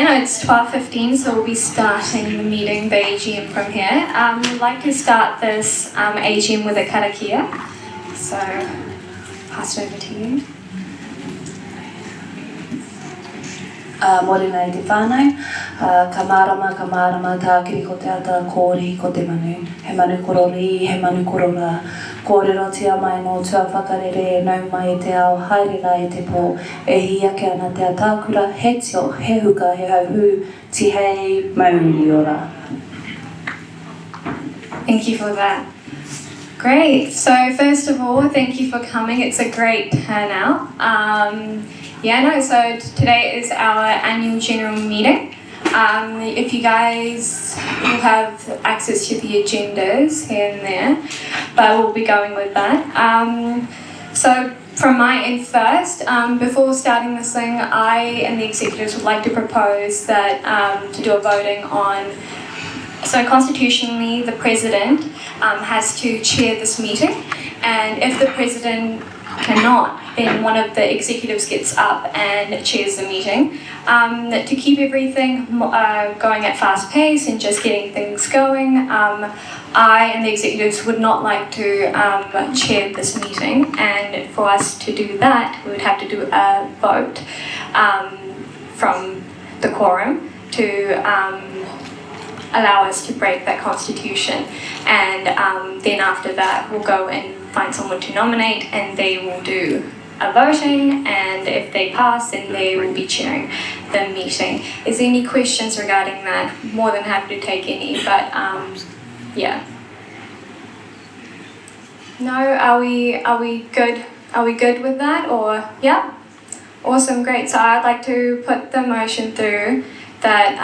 no, it's 12:15, so we'll be starting the meeting, the AGM from here. We'd like to start this AGM with a karakia, so pass it over to you. Morena I te whānau, ka mārama tākiri ko te ata kōri ko te manu. He manu korori, he manu korora. Kōrero tia mai no tua whakarere, nau mai e te ao, haerera e te pō. E hi ake ana te atākura, he tio, he huka, he hauhu, ti hei mauri ora. Thank you for that. Great. So first of all, thank you for coming. It's a great turnout. So today is our annual general meeting. If you guys will have access to the agendas here and there, but we'll be going with that. So from my end first, before starting this thing, I and the executives would like to propose that to do a voting on. So constitutionally, the president has to chair this meeting, and if the president cannot, then one of the executives gets up and chairs the meeting. To keep everything going at fast pace and just getting things going, I and the executives would not like to chair this meeting, and for us to do that, we would have to do a vote from the quorum to allow us to break that constitution, and then after that we'll go and find someone to nominate, and they will do a voting, and if they pass then they will be chairing the meeting. Is there any questions regarding that? More than happy to take any, but yeah. No, are we good with that, or yeah? Awesome, great. So I'd like to put the motion through that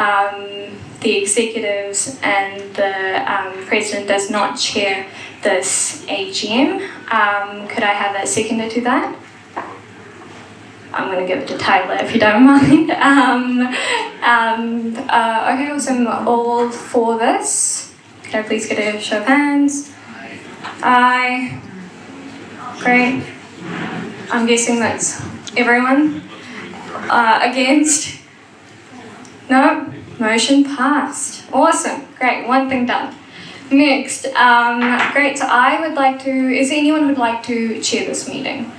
the executives and the president does not chair this AGM. Could I have a seconder to that? I'm going to give it to Tyler if you don't mind. Okay, awesome. All for this? Could I please get a show of hands? Aye. Great. I'm guessing that's everyone. Against? No? Motion passed. Awesome. Great. One thing done. Next. Great. So I would like to... Is there anyone who would like to chair this meeting?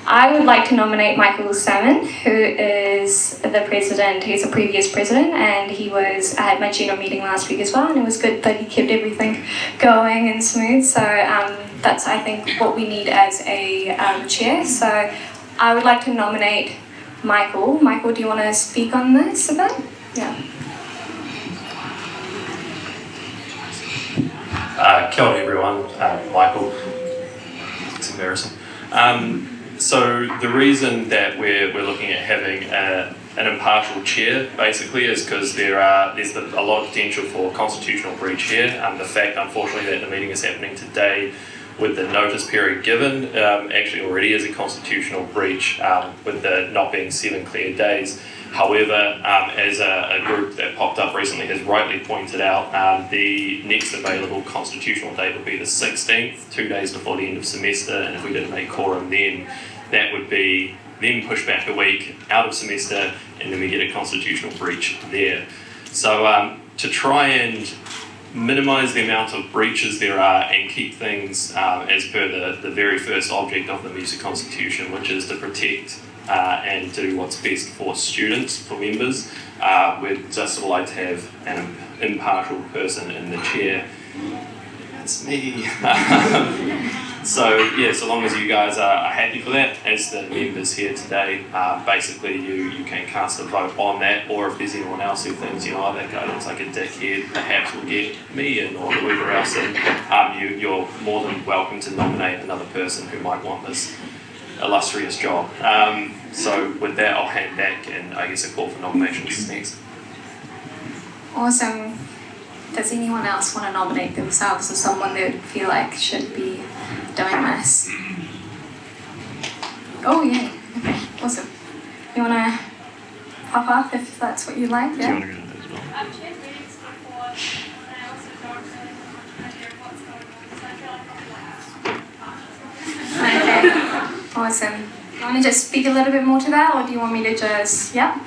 I would like to nominate Michael Salmon, who is the president. He's a previous president, and I had my general meeting last week as well, and it was good that he kept everything going and smooth. So that's, I think, what we need as a chair. So I would like to nominate Michael. Michael, do you want to speak on this a bit? Yeah. Kia ora everyone, Michael. It's embarrassing. So the reason that we're looking at having an impartial chair basically is because there's a lot of potential for constitutional breach here. The fact, unfortunately, that the meeting is happening today with the notice period given actually already is a constitutional breach with the not being 7 clear days. However, as a group that popped up recently has rightly pointed out, the next available constitutional date would be the 16th, 2 days before the end of semester, and if we didn't make quorum then, that would be then pushed back a week out of semester, and then we get a constitutional breach there. So to try and minimise the amount of breaches there are and keep things as per the very first object of the MUSA Constitution, which is to protect and do what's best for students, for members, we'd just like to have an impartial person in the chair. That's me. So yeah, so long as you guys are happy for that, as the members here today, basically you can cast a vote on that, or if there's anyone else who thinks, oh, that guy looks like a dickhead, perhaps we'll get me in or whoever else in, you're more than welcome to nominate another person who might want this illustrious job. So with that, I'll hand back and I guess a call for nominations next. Awesome. Does anyone else want to nominate themselves or someone they would feel like should be doing this? Oh yeah, okay, awesome. You want to pop up if that's what you like? Yeah? Do you want to go to that as well? I've chaired meetings before, and I also don't really have an idea of what's going on, so I feel like I'm Okay, awesome. You want to just speak a little bit more to that, or do you want me to just, yeah?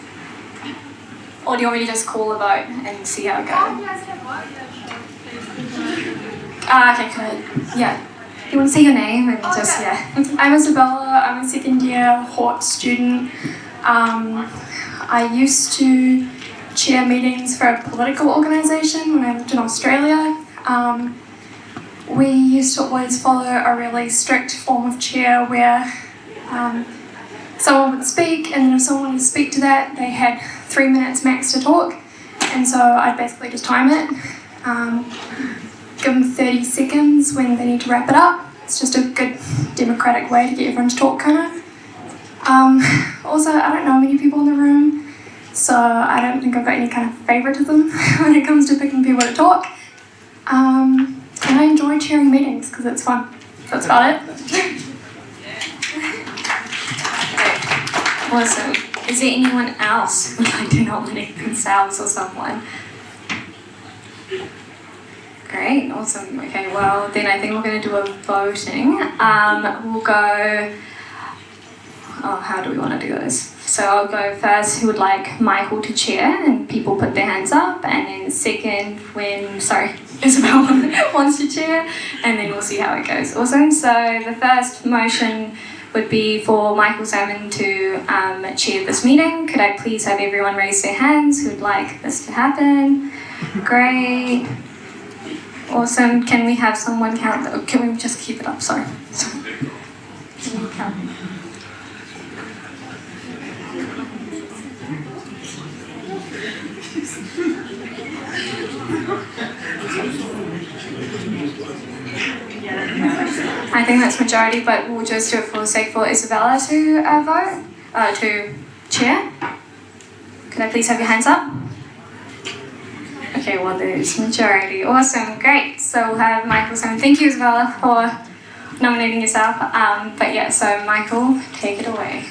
Or do you want me to just call a vote and see how it goes? Okay, good. Yeah. You want to say your name and just, yeah. I'm Isabella. I'm a second year Hort student. I used to chair meetings for a political organisation when I lived in Australia. We used to always follow a really strict form of chair where someone would speak, and then if someone wanted to speak to that, they had 3 minutes max to talk, and so I'd basically just time it. Give them 30 seconds when they need to wrap it up. It's just a good democratic way to get everyone to talk, kind of. Also, I don't know many people in the room, so I don't think I've got any kind of favouritism when it comes to picking people to talk. And I enjoy chairing meetings because it's fun. That's about it. Awesome. Is there anyone else who would like to nominate themselves or someone? Great, awesome. Okay, well, then I think we're going to do a voting. We'll go... Oh, how do we want to do this? So I'll go first, who would like Michael to chair, and people put their hands up, and then second when, Isabel wants to chair, and then we'll see how it goes. Awesome. So the first motion would be for Michael Salmon to chair this meeting. Could I please have everyone raise their hands who'd like this to happen? Great. Awesome. Can we have someone count? Can we just keep it up? Sorry. Can you count? I think that's majority, but we'll just do it for the sake for Isabella to vote, to chair. Could I please have your hands up? Okay, well there's majority. Awesome, great. So we'll have Michael Simon. Thank you, Isabella, for nominating yourself. But yeah, so Michael, take it away.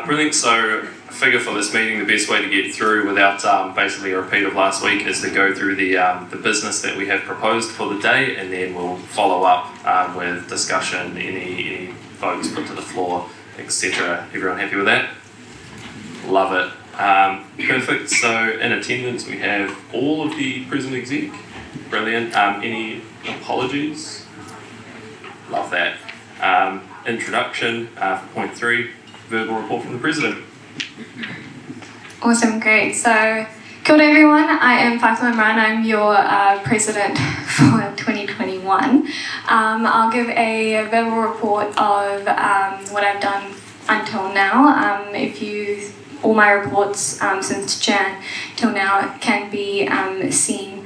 Brilliant. So I figure for this meeting, the best way to get through without basically a repeat of last week is to go through the business that we have proposed for the day, and then we'll follow up with discussion, any votes put to the floor, etc. Everyone happy with that? Love it. Perfect. So in attendance we have all of the present exec. Brilliant. Any apologies? Love that. Introduction for point 3. Verbal report from the President. Awesome, great. So, kia ora everyone. I am Fatima Imran. I'm your President for 2021. I'll give a verbal report of what I've done until now. All my reports since Jan till now can be seen.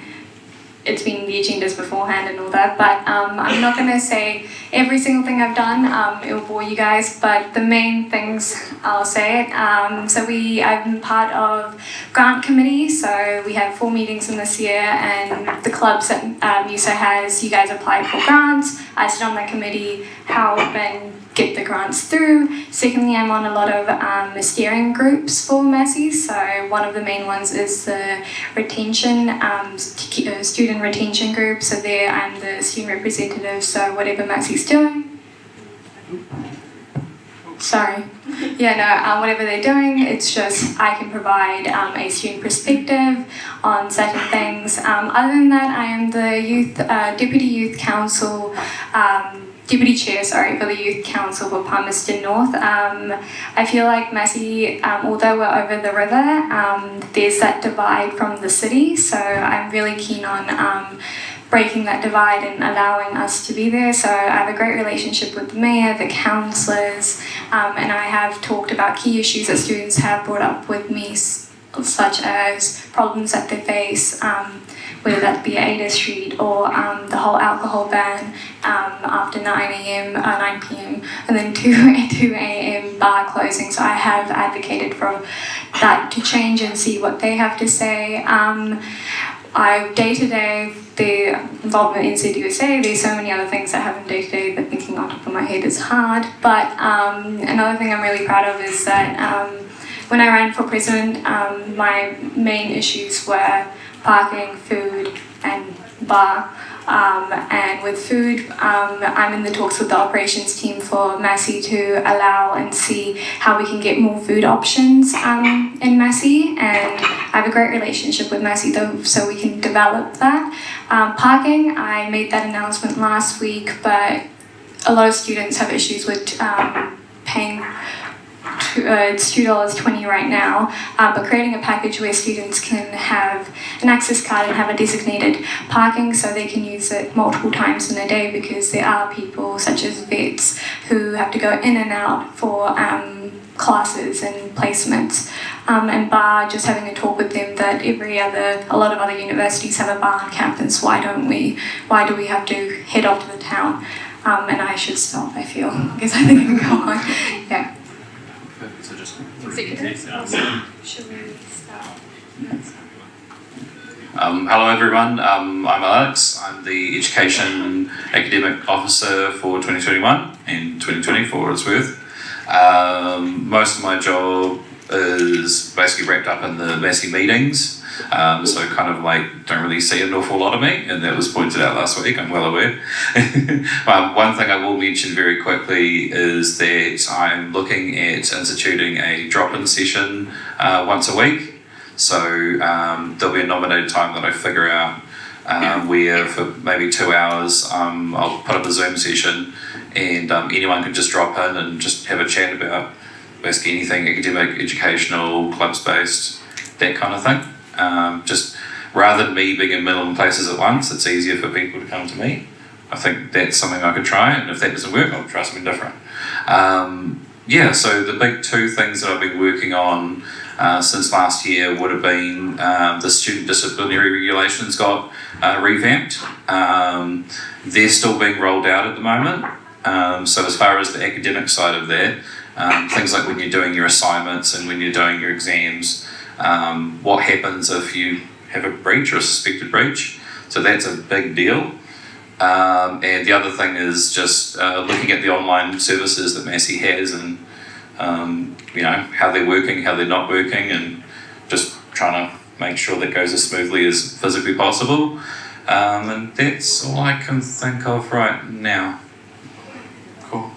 It's been the agendas beforehand and all that, but I'm not going to say every single thing I've done. It will bore you guys, but the main things I'll say. I'm part of grant committee, so we have 4 meetings in this year, and the clubs that MUSA has, you guys applied for grants. I sit on the committee, help and get the grants through. Secondly, I'm on a lot of steering groups for Massey. So one of the main ones is the retention, student retention group. So there I'm the student representative, so whatever Massey's doing. Whatever they're doing, it's just I can provide a student perspective on certain things. Other than that, I am the Deputy Chair, for the Youth Council for Palmerston North. I feel like Massey, although we're over the river, there's that divide from the city, so I'm really keen on breaking that divide and allowing us to be there. So I have a great relationship with the mayor, the councillors, and I have talked about key issues that students have brought up with me, such as problems that they face, whether that be at Ada Street or the whole alcohol ban after 9 p.m. and then 2 a.m. bar closing. So I have advocated for that to change and see what they have to say. Day-to-day, the involvement in CDUSA, there's so many other things that happen day-to-day that thinking on top of my head is hard. But another thing I'm really proud of is that when I ran for president, my main issues were parking, food, and bar. And with food, I'm in the talks with the operations team for Massey to allow and see how we can get more food options in Massey, and I have a great relationship with Massey though, so we can develop that. Parking, I made that announcement last week, but a lot of students have issues with paying. It's $2.20 right now, but creating a package where students can have an access card and have a designated parking so they can use it multiple times in a day, because there are people such as vets who have to go in and out for classes and placements. And bar, just having a talk with them that a lot of other universities have a bar on campus. Why don't we? Why do we have to head off to the town? And I should stop, I feel, because I think I can go on. Yeah. So just Should we start? Hello everyone, I'm Alex. I'm the Education Academic Officer for 2021 and 2020 for what it's worth. Most of my job is basically wrapped up in the Massey meetings, so kind of like don't really see an awful lot of me, and that was pointed out last week, I'm well aware. One thing I will mention very quickly is that I'm looking at instituting a drop-in session once a week. So there'll be a nominated time that I figure out where for maybe 2 hours I'll put up a Zoom session, and anyone can just drop in and just have a chat about basically anything academic, educational, clubs-based, that kind of thing. Just rather than me being in a million places at once, it's easier for people to come to me. I think that's something I could try, and if that doesn't work, I'll try something different. So the big two things that I've been working on since last year would have been the student disciplinary regulations got revamped. They're still being rolled out at the moment. So as far as the academic side of that, things like when you're doing your assignments and when you're doing your exams, what happens if you have a breach or a suspected breach. So that's a big deal. And the other thing is just looking at the online services that Massey has, and how they're working, how they're not working, and just trying to make sure that goes as smoothly as physically possible. And that's all I can think of right now. Cool.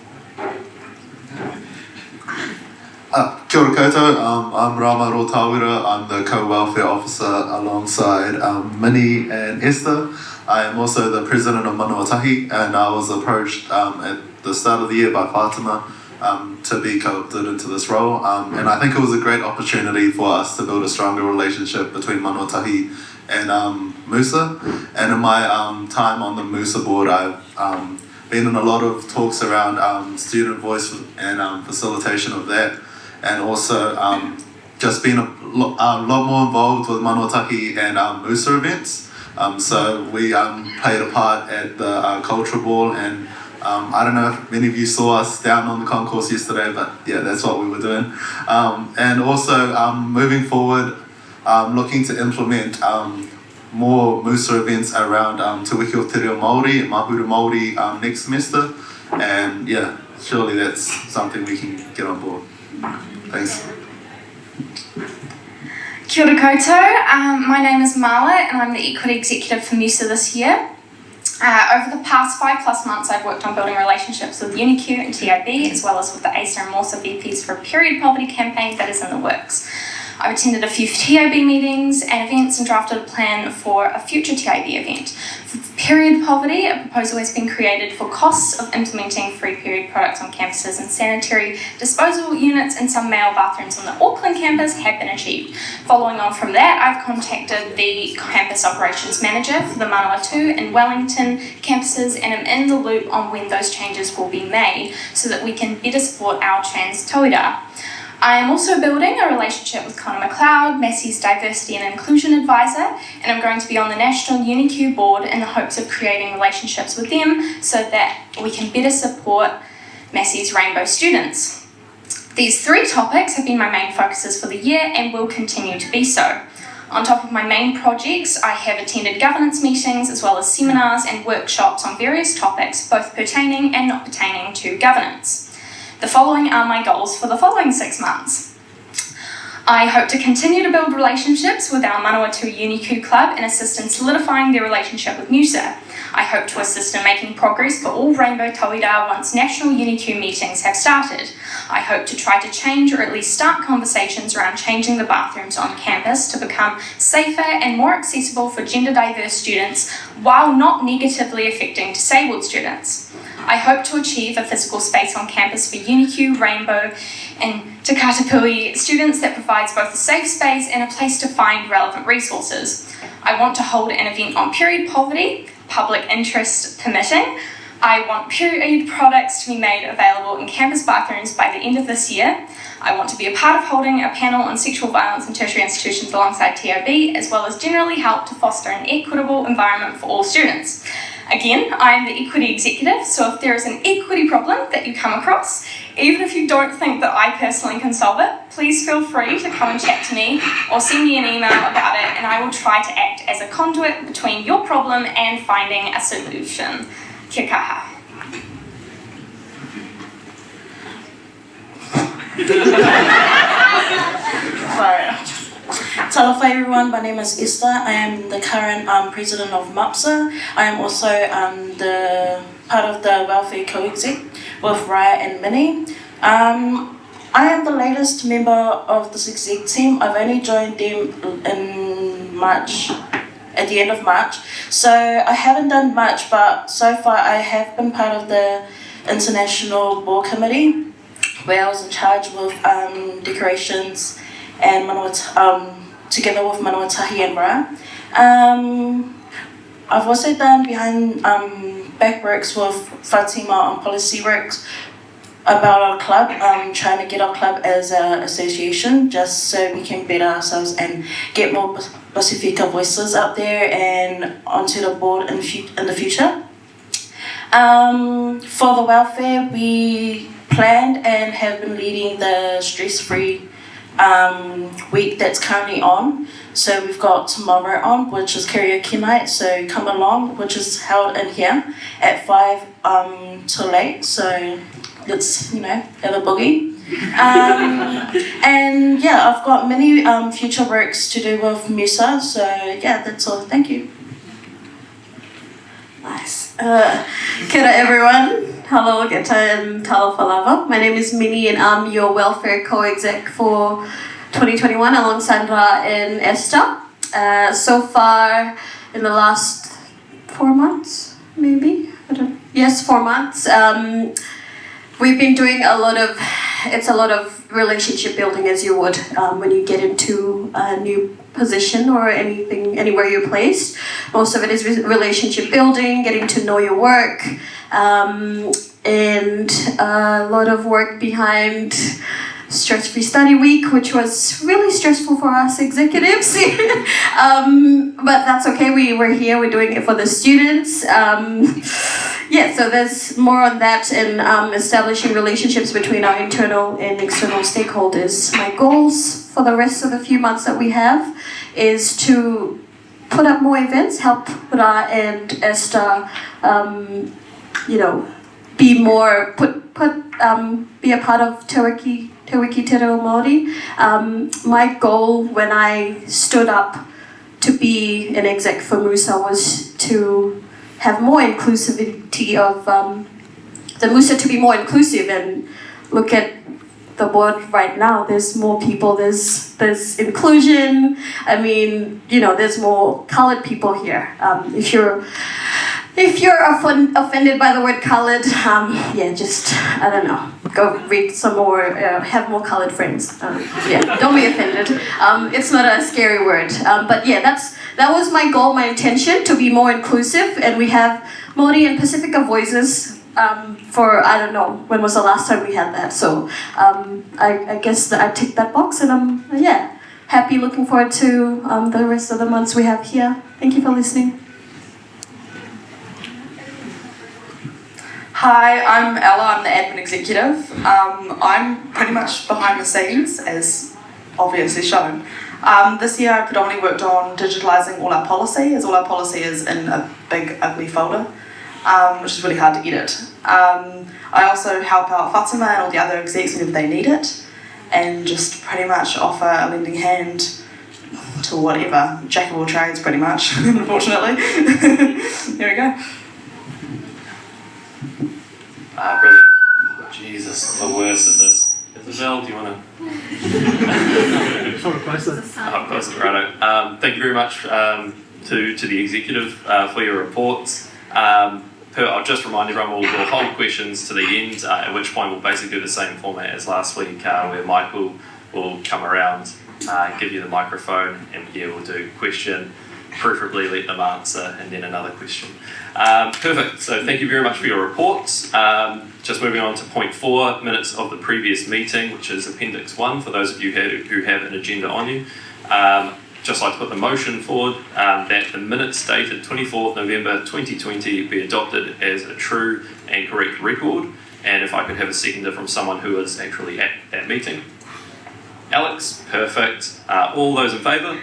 Kia ora koutou, I'm Rama Rotawira. I'm the co-welfare officer alongside Minnie and Esther. I am also the president of Manawatū, and I was approached at the start of the year by Fatima to be co-opted into this role. And I think it was a great opportunity for us to build a stronger relationship between Manawatū and MUSA. And in my time on the MUSA board, I've been in a lot of talks around student voice and facilitation of that, and also just been a lot more involved with Manawatū and MUSA events. So we played a part at the Culture Ball, and I don't know if many of you saw us down on the concourse yesterday, but yeah, that's what we were doing. And also moving forward, looking to implement more MUSA events around Te Wiki o Te Reo Māori and Mahuru Māori next semester. And yeah, surely that's something we can get on board. Thanks. Kia ora koutou, my name is Marla and I'm the Equity Executive for MUSA this year. Over the past 5+ months I've worked on building relationships with UniQ and TIB, as well as with the ASA and MOSA VPs for a period poverty campaign that is in the works. I've attended a few TIB meetings and events and drafted a plan for a future TIB event. For period poverty, a proposal has been created for costs of implementing free period products on campuses, and sanitary disposal units in some male bathrooms on the Auckland campus have been achieved. Following on from that, I've contacted the campus operations manager for the Manawatū and Wellington campuses, and am in the loop on when those changes will be made so that we can better support our trans tauira. I am also building a relationship with Connor McLeod, Massey's Diversity and Inclusion Advisor, and I'm going to be on the National UniQ board in the hopes of creating relationships with them so that we can better support Massey's rainbow students. These 3 topics have been my main focuses for the year and will continue to be so. On top of my main projects, I have attended governance meetings as well as seminars and workshops on various topics, both pertaining and not pertaining to governance. The following are my goals for the following 6 months. I hope to continue to build relationships with our Manawatū Uniku Club and assist in solidifying their relationship with MUSA. I hope to assist in making progress for all Rainbow Tauira once national Uniku meetings have started. I hope to try to change or at least start conversations around changing the bathrooms on campus to become safer and more accessible for gender diverse students while not negatively affecting disabled students. I hope to achieve a physical space on campus for Uniku, Rainbow and Te Katapui students that provides both a safe space and a place to find relevant resources. I want to hold an event on period poverty, public interest permitting. I want period products to be made available in campus bathrooms by the end of this year. I want to be a part of holding a panel on sexual violence in tertiary institutions alongside TOB, as well as generally help to foster an equitable environment for all students. Again, I'm the equity executive, so if there is an equity problem that you come across, even if you don't think that I personally can solve it, please feel free to come and chat to me or send me an email about it, and I will try to act as a conduit between your problem and finding a solution. Kia kaha. Talofa everyone, my name is Esther. I am the current president of MUSA. I am also the part of the welfare co-exec with Raya and Minnie. I am the latest member of this exec team. I've only joined them in March, at the end of March. So I haven't done much, but so far I have been part of the international board committee where I was in charge with decorations and together with Manawatū and Ra. I've also done behind back works with Fatima on policy works about our club, trying to get our club as an association just so we can better ourselves and get more Pacifica voices out there and onto the board in the future. For the welfare, we planned and have been leading the stress-free week that's currently on. So we've got tomorrow on, which is karaoke night, so come along, which is held in here at 5 till 8, so let's, have a boogie. And yeah, I've got many future works to do with MUSA, so yeah, that's all, thank you. Nice. Kia ora everyone. Hello, Geta and Talofa lava. My name is Minnie and I'm your welfare co-exec for 2021 alongside Ra and Esther. So far, in the last 4 months, maybe? Yes, 4 months. We've been doing a lot of relationship building as you would when you get into a new position or anywhere you're placed. Most of it is relationship building, getting to know your work, and a lot of work behind Stress-Free Study Week, which was really stressful for us executives. But that's okay, we're here, we're doing it for the students. Yeah, so there's more on that and establishing relationships between our internal and external stakeholders. My goals for the rest of the few months that we have is to put up more events, help Ra and Esther, be more, be a part of Te Wiki Te Reo Māori. My goal when I stood up to be an exec for MUSA was to have more inclusivity of the MUSA, to be more inclusive, and look at the board right now. There's more people, there's inclusion. I mean, there's more colored people here. If you're offended by the word colored, I don't know, go read some more, have more colored friends. Don't be offended. It's not a scary word. But yeah, that was my goal, my intention, to be more inclusive. And we have Māori and Pacifica voices for, I don't know, when was the last time we had that. So I guess that I ticked that box, and I'm, happy, looking forward to the rest of the months we have here. Thank you for listening. Hi, I'm Ella, I'm the admin executive. I'm pretty much behind the scenes, as obviously shown. This year I predominantly worked on digitalising all our policy, as all our policy is in a big ugly folder, which is really hard to edit. I also help out Fatima and all the other execs whenever they need it. and just pretty much offer a lending hand to whatever, jack of all trades pretty much, unfortunately. There we go. Brilliant. Jesus, I'm the worst at this. Isabel, do you want to? Sort of closer. Closer, righto. Thank you very much to the executive for your reports. I'll just remind everyone we'll hold questions to the end, at which point we'll basically do the same format as last week, where Michael will come around, give you the microphone, and we'll do question, preferably let them answer, and then another question. Perfect, so thank you very much for your reports. Just moving on to point 4, minutes of the previous meeting, which is Appendix 1, for those of you who have an agenda on you. Just like to put the motion forward that the minutes dated 24th November 2020 be adopted as a true and correct record. And if I could have a seconder from someone who is actually at that meeting. Alex, perfect. All those in favour?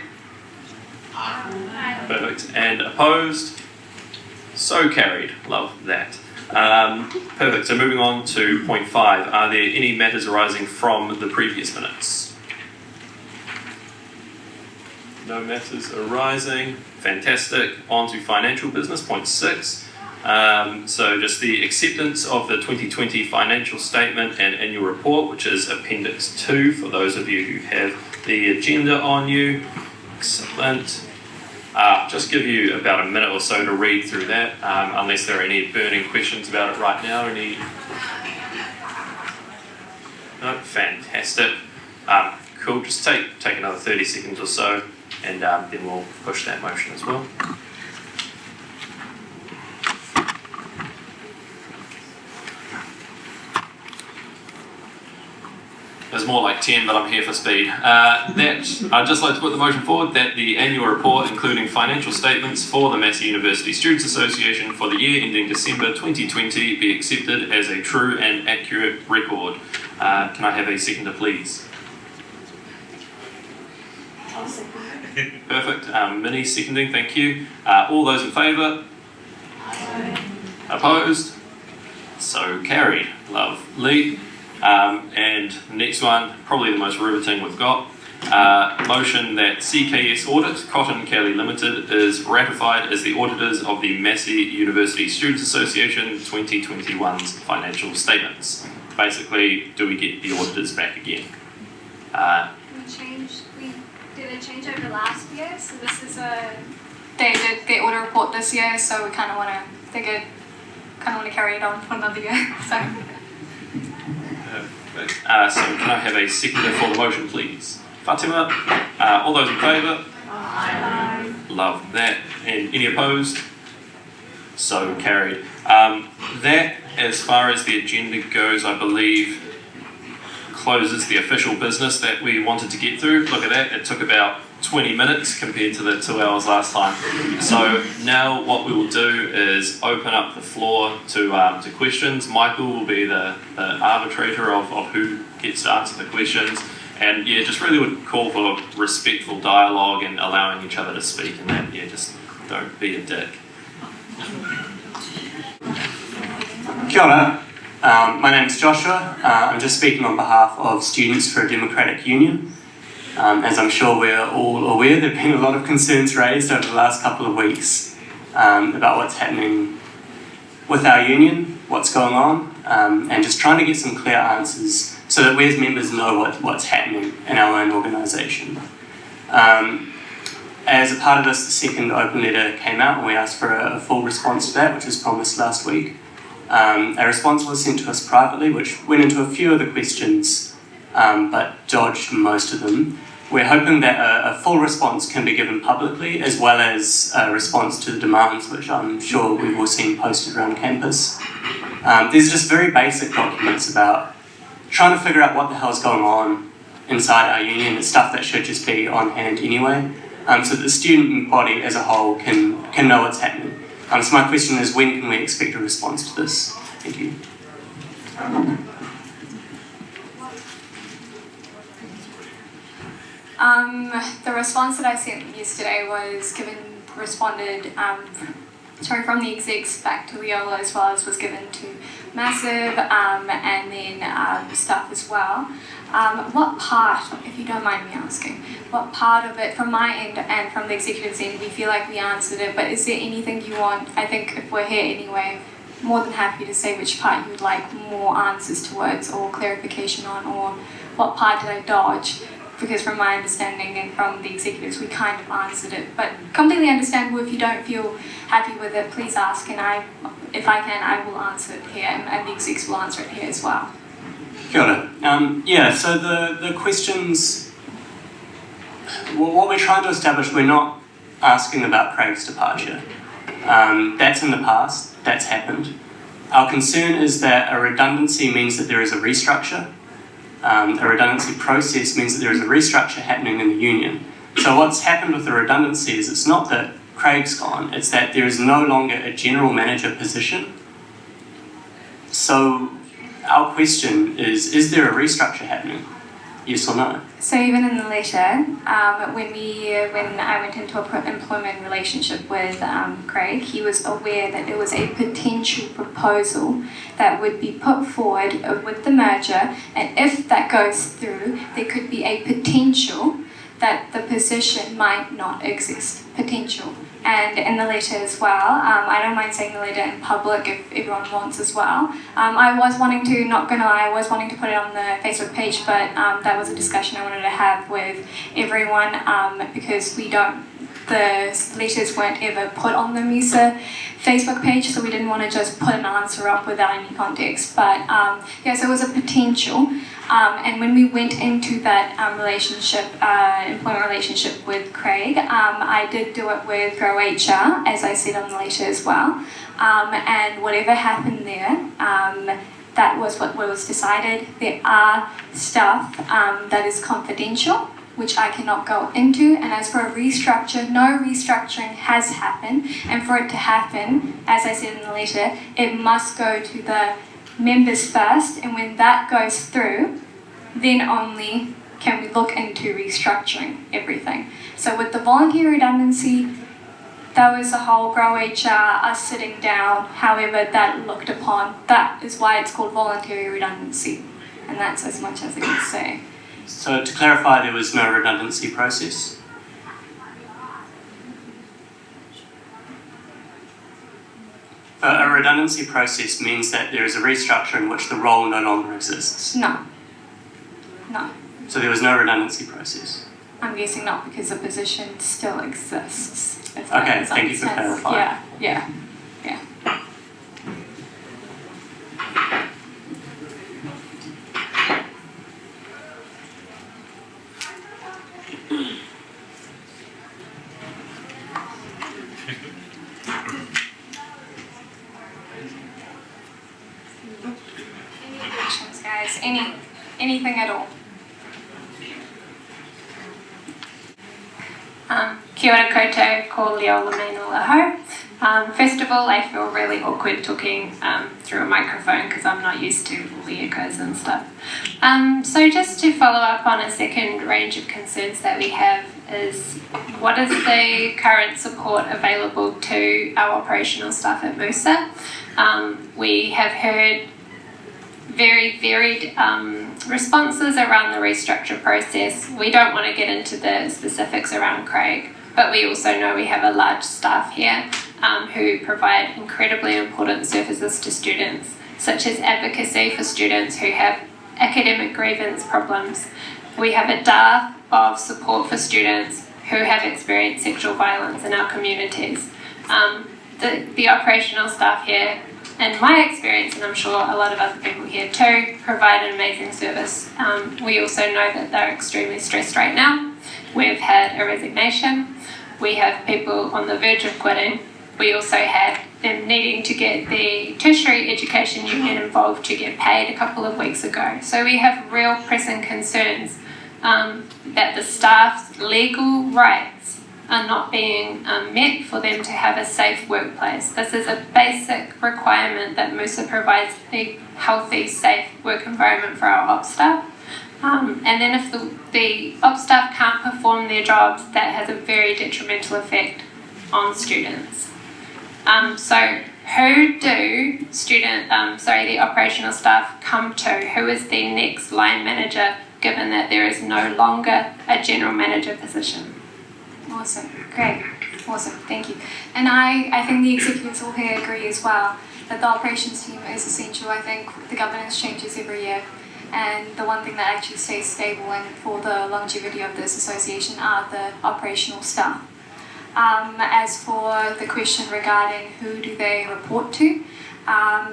Perfect. And opposed? So carried. Love that. Perfect. So moving on to point 5. Are there any matters arising from the previous minutes? No matters arising. Fantastic. On to financial business, point 6. So just the acceptance of the 2020 financial statement and annual report, which is Appendix 2 for those of you who have the agenda on you. Excellent. Just give you about a minute or so to read through that, unless there are any burning questions about it right now. Any? No? Fantastic. Cool. Just take another 30 seconds or so, and then we'll push that motion as well. There's more like 10, but I'm here for speed. I'd just like to put the motion forward that the annual report, including financial statements for the Massey University Students Association for the year ending December 2020, be accepted as a true and accurate record. Can I have a seconder, please? I'll second. Perfect. Minnie seconding, thank you. All those in favour? Opposed? So carried. Lovely. And next one, probably the most riveting we've got. Motion that CKS Audit, Cotton Kelly Limited, is ratified as the auditors of the Massey University Students Association 2021's financial statements. Basically, do we get the auditors back again? We did a change over last year, so this is they did their audit report this year, so we kind of want to carry it on for another year. So. So can I have a seconder for the motion, please? Fatima, all those in favour? Love that. And any opposed? So carried. That, as far as the agenda goes, I believe closes the official business that we wanted to get through. Look at that, it took about 20 minutes compared to the 2 hours last time. So now what we will do is open up the floor to questions. Michael will be the arbitrator of who gets to answer the questions. And yeah, just really would call for respectful dialogue and allowing each other to speak, and that, yeah, just don't be a dick. Kia ora. My name's Joshua. I'm just speaking on behalf of Students for a Democratic Union. As I'm sure we're all aware, there have been a lot of concerns raised over the last couple of weeks about what's happening with our union, what's going on, and just trying to get some clear answers so that we as members know what's happening in our own organisation. As a part of this, the second open letter came out and we asked for a full response to that, which was promised last week. A response was sent to us privately, which went into a few of the questions, but dodged most of them. We're hoping that a full response can be given publicly, as well as a response to the demands, which I'm sure we've all seen posted around campus. These are just very basic documents about trying to figure out what the hell's going on inside our union. It's stuff that should just be on hand anyway, so that the student body as a whole can know what's happening. So my question is, when can we expect a response to this? Thank you. The response that I sent yesterday was responded from the execs back to Leola, as well as was given to Massive, and then stuff as well. What part, if you don't mind me asking, what part of it from my end and from the executive's end, we feel like we answered it, but is there anything you want? I think if we're here anyway, more than happy to say which part you would like more answers towards or clarification on, or what part did I dodge? Because from my understanding and from the executives, we kind of answered it. But completely understandable if you don't feel happy with it, please ask, and if I can, I will answer it here, and the execs will answer it here as well. Kia ora. So the questions, what we're trying to establish, we're not asking about Craig's departure. That's in the past, that's happened. Our concern is that a redundancy means that there is a restructure. A redundancy process means that there is a restructure happening in the union. So what's happened with the redundancy is it's not that Craig's gone, it's that there is no longer a general manager position. So our question is there a restructure happening? Yes or no? So even in the letter, when I went into an employment relationship with Craig, he was aware that there was a potential proposal that would be put forward with the merger, and if that goes through, there could be a potential that the position might not exist. Potential. And in the letter as well, I don't mind saying the letter in public if everyone wants as well. I was wanting to, not gonna lie, I was wanting to put it on the Facebook page, but that was a discussion I wanted to have with everyone, because the letters weren't ever put on the MUSA Facebook page, so we didn't want to just put an answer up without any context. But so it was a potential. And when we went into that employment relationship with Craig, I did do it with Grow HR, as I said on the letter as well. And whatever happened there, that was what was decided. There are stuff that is confidential, which I cannot go into. And as for a restructure, no restructuring has happened. And for it to happen, as I said in the letter, it must go to the members first, and when that goes through, then only can we look into restructuring everything. So with the voluntary redundancy, that was the whole Grow HR, us sitting down, however that looked upon. That is why it's called voluntary redundancy, and that's as much as I can say. So to clarify, there was no redundancy process? A redundancy process means that there is a restructure in which the role no longer exists? No. So there was no redundancy process? I'm guessing not, because the position still exists. Okay, thank you for clarifying. Yeah. Any questions, guys? Anything at all? Kia ora koutou, ko Leola Mainola ho. First of all, I feel really awkward talking through a microphone because I'm not used to all the echoes and stuff. So just to follow up on a second range of concerns that we have is, what is the current support available to our operational staff at MUSA? We have heard very varied responses around the restructure process. We don't want to get into the specifics around Craig, but we also know we have a large staff here who provide incredibly important services to students, such as advocacy for students who have academic grievance problems. We have a dearth of support for students who have experienced sexual violence in our communities. The operational staff here, in my experience, and I'm sure a lot of other people here too, provide an amazing service. We also know that they're extremely stressed right now. We've had a resignation. We have people on the verge of quitting. We also had them needing to get the tertiary education union involved to get paid a couple of weeks ago. So we have real pressing concerns that the staff's legal rights are not being met for them to have a safe workplace. This is a basic requirement that MUSA provides a healthy, safe work environment for our ops staff. And then if the ops staff can't perform their jobs, that has a very detrimental effect on students. So who do the operational staff come to? Who is the next line manager, given that there is no longer a general manager position? Awesome, great, awesome, thank you. And I think the executives all here agree as well that the operations team is essential. I think the governance changes every year, and the one thing that actually stays stable and for the longevity of this association are the operational staff. As for the question regarding who do they report to,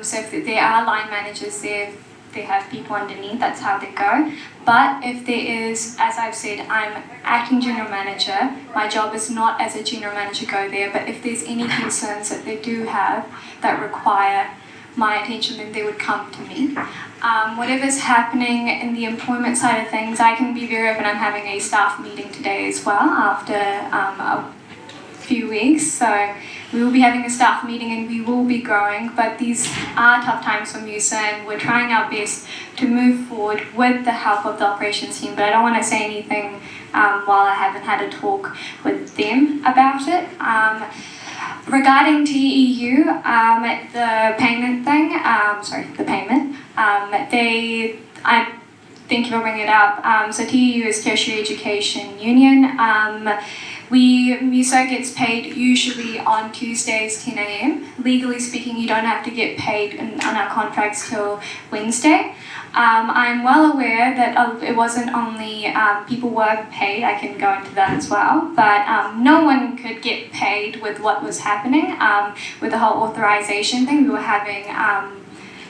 so if there are line managers there, they have people underneath, that's how they go. But if there is, as I've said, I'm acting general manager, my job is not as a general manager go there, but if there's any concerns that they do have that require my attention, then they would come to me. Whatever's happening in the employment side of things, I can be very open. I'm having a staff meeting today as well after a few weeks, so we will be having a staff meeting and we will be growing, but these are tough times for MUSA and we're trying our best to move forward with the help of the operations team, but I don't want to say anything while I haven't had a talk with them about it. Regarding TEU, the payment thing, thank you for bringing it up. So TEU is Tertiary Education Union. MUSA gets paid usually on Tuesdays 10 a.m. Legally speaking, you don't have to get paid on our contracts till Wednesday. I'm well aware that it wasn't only people were paid, I can go into that as well, but no one could get paid with what was happening with the whole authorization thing we were having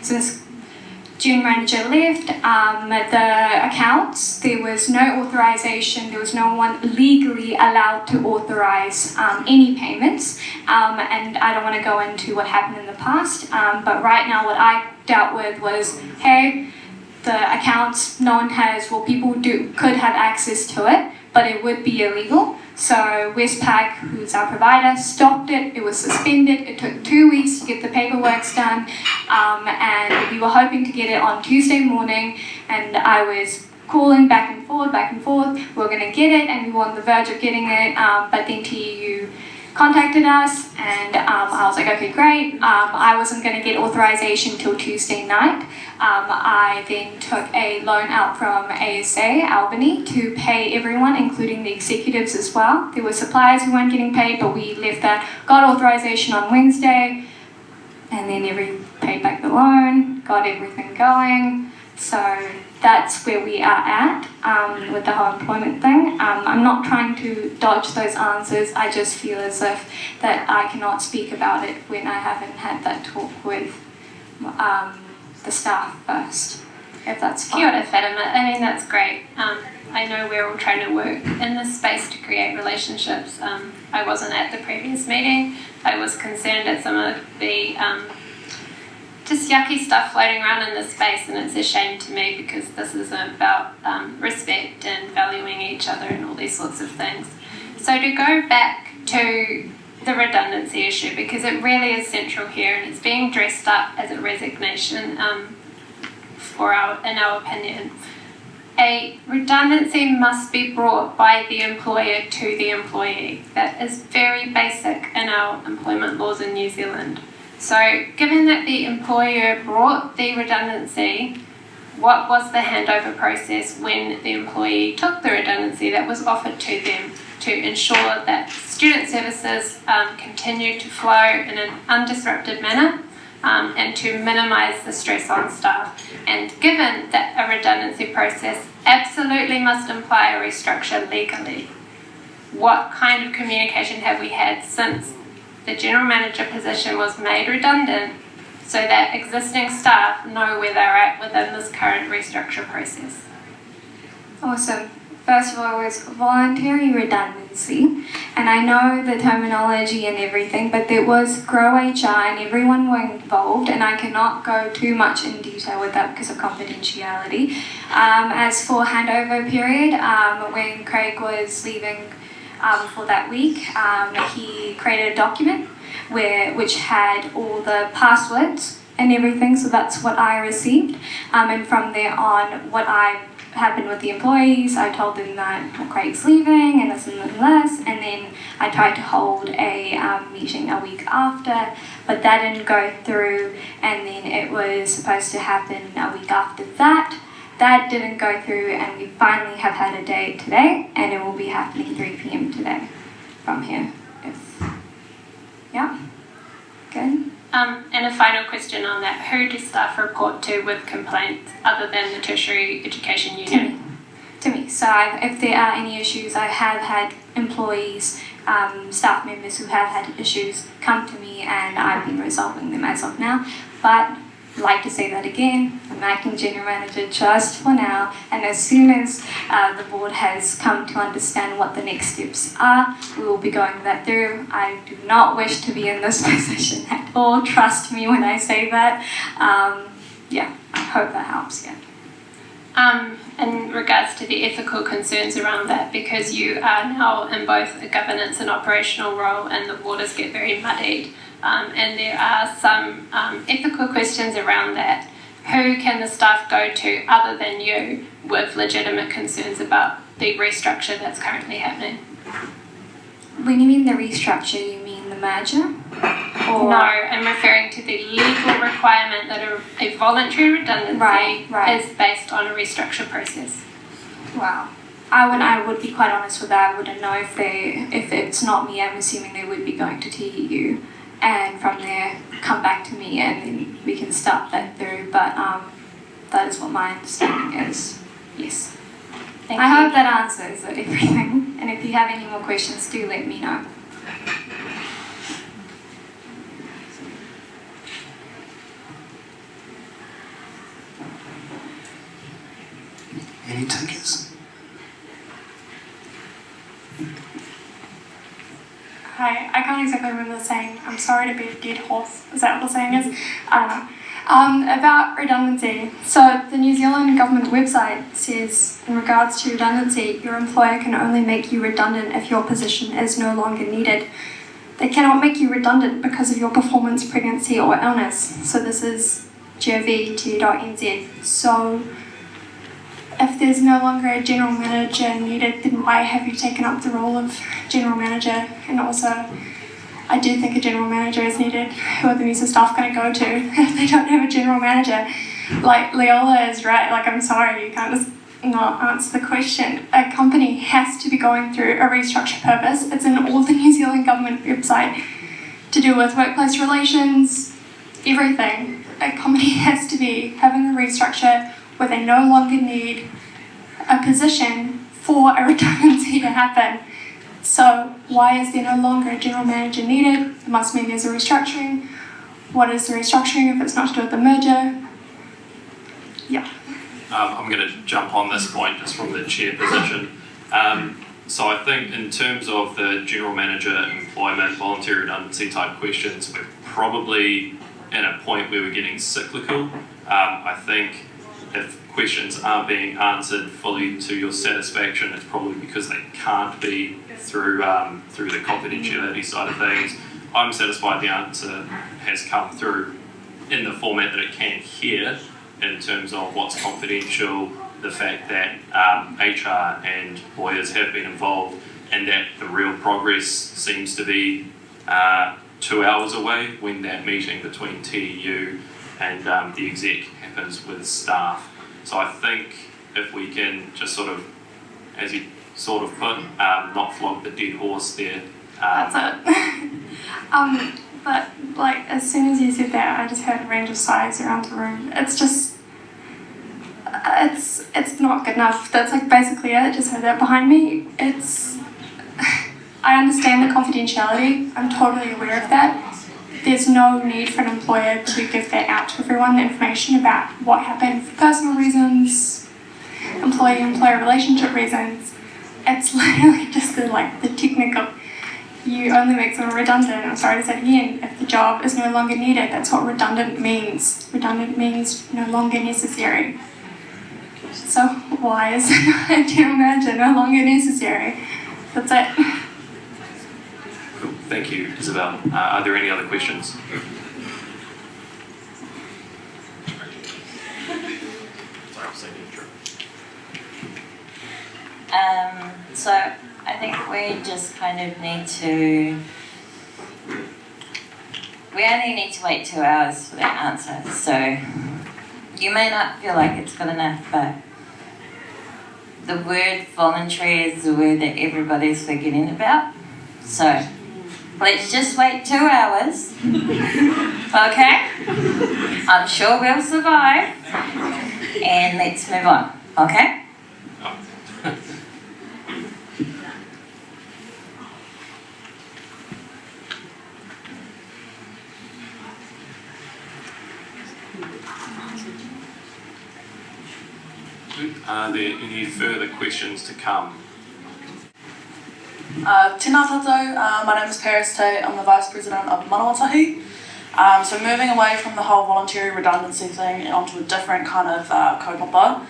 since June manager left, the accounts, there was no authorization, there was no one legally allowed to authorize any payments, and I don't want to go into what happened in the past, but right now what I dealt with was, hey, the accounts, no one has, well, people could have access to it, but it would be illegal. So Westpac, who's our provider, stopped it. It was suspended. It took 2 weeks to get the paperwork done, and we were hoping to get it on Tuesday morning. And I was calling back and forth. We were going to get it, and we were on the verge of getting it. But then TEU contacted us, and I was like, okay, great. I wasn't going to get authorization till Tuesday night. I then took a loan out from ASA, Albany, to pay everyone, including the executives as well. There were suppliers who weren't getting paid, but we left that, got authorization on Wednesday, and then paid back the loan, got everything going. So that's where we are at with the whole employment thing. I'm not trying to dodge those answers. I just feel as if that I cannot speak about it when I haven't had that talk with the staff first, if that's fine. Kia ora, Fatima. I mean, that's great. I know we're all trying to work in this space to create relationships. I wasn't at the previous meeting. I was concerned at some of the just yucky stuff floating around in this space, and it's a shame to me because this is about respect and valuing each other and all these sorts of things. So to go back to the redundancy issue, because it really is central here and it's being dressed up as a resignation in our opinion. A redundancy must be brought by the employer to the employee. That is very basic in our employment laws in New Zealand. So given that the employer brought the redundancy, what was the handover process when the employee took the redundancy that was offered to them to ensure that student services continued to flow in an undisrupted manner and to minimise the stress on staff? And given that a redundancy process absolutely must imply a restructure legally, what kind of communication have we had since the general manager position was made redundant so that existing staff know where they're at within this current restructure process? Awesome. First of all, it was voluntary redundancy, and I know the terminology and everything, but there was Grow HR and everyone were involved, and I cannot go too much in detail with that because of confidentiality. As for handover period, when Craig was leaving for that week, he created a document which had all the passwords and everything, so that's what I received, and from there on what happened with the employees, I told them that Craig's leaving and this, and then I tried to hold a meeting a week after, but that didn't go through, and then it was supposed to happen a week after that. That didn't go through, and we finally have had a date today, and it will be happening 3 p.m. today from here. Yeah, good. And a final question on that. Who do staff report to with complaints other than the Tertiary Education Union? To me. So if there are any issues, I have had employees, staff members who have had issues come to me, and I've been resolving them as of now. But I'd like to say that again, I'm acting general manager just for now, and as soon as the board has come to understand what the next steps are, we will be going that through. I do not wish to be in this position at all, trust me when I say that. Yeah, I hope that helps, yeah. In regards to the ethical concerns around that, because you are now in both a governance and operational role and the waters get very muddied, and there are some ethical questions around that, who can the staff go to other than you with legitimate concerns about the restructure that's currently happening? When you mean the restructure, you mean the merger? Or? No, I'm referring to the legal requirement that a voluntary redundancy is based on a restructure process. Wow. I would be quite honest with that. I wouldn't know if it's not me. I'm assuming they would be going to TEU, and from there come back to me, and then we can start that through. But that is what my understanding is. Yes. I hope that answers everything. And if you have any more questions, do let me know. Any takers? Hi, I can't exactly remember the saying. I'm sorry to be a dead horse. Is that what the saying is? I don't know. About redundancy. So the New Zealand government website says, in regards to redundancy, your employer can only make you redundant if your position is no longer needed. They cannot make you redundant because of your performance, pregnancy, or illness. So this is gov.te.nz. So if there's no longer a general manager needed, then why have you taken up the role of general manager? And also, I do think a general manager is needed. Who are the MUSA staff going to go to if they don't have a general manager? Like, Leola is right. Like, I'm sorry, you can't just not answer the question. A company has to be going through a restructure purpose. It's in all the New Zealand government website to do with workplace relations, everything. A company has to be having a restructure where they no longer need a position for a redundancy to happen. So why is there no longer a general manager needed? It must mean there's a restructuring. What is the restructuring if it's not to do with the merger? Yeah. I'm going to jump on this point just from the chair position. So I think in terms of the general manager employment, voluntary redundancy type questions, we're probably in a point where we're getting cyclical. I think if questions aren't being answered fully to your satisfaction, it's probably because they can't be through the confidentiality side of things. I'm satisfied the answer has come through in the format that it can here, in terms of what's confidential, the fact that HR and lawyers have been involved, and that the real progress seems to be 2 hours away when that meeting between TEU and the exec happens with staff. So I think if we can just sort of, as you sort of put, not flog the dead horse there. That's it. But like, as soon as you said that, I just heard a range of sighs around the room. It's just, it's not good enough. That's like basically it. I just heard that behind me. I understand the confidentiality. I'm totally aware of that. There's no need for an employer to give that out to everyone, the information about what happened for personal reasons, employee-employer relationship reasons. It's literally just the technical. You only make someone redundant. I'm sorry to say it again. If the job is no longer needed, that's what redundant means. Redundant means no longer necessary. So why is a general manager no longer necessary? That's it. Cool. Thank you, Isabel. Are there any other questions? So I think we just kind of need to we only need to wait 2 hours for that answer, so you may not feel like it's good enough, but the word voluntary is the word that everybody's forgetting about. So let's just wait 2 hours. Okay? I'm sure we'll survive. And let's move on. Okay? Are there any further questions to come? Tēnā tātou, my name is Paris Tate, I'm the Vice President of Manawatū. So moving away from the whole voluntary redundancy thing and onto a different kind of kaupapa.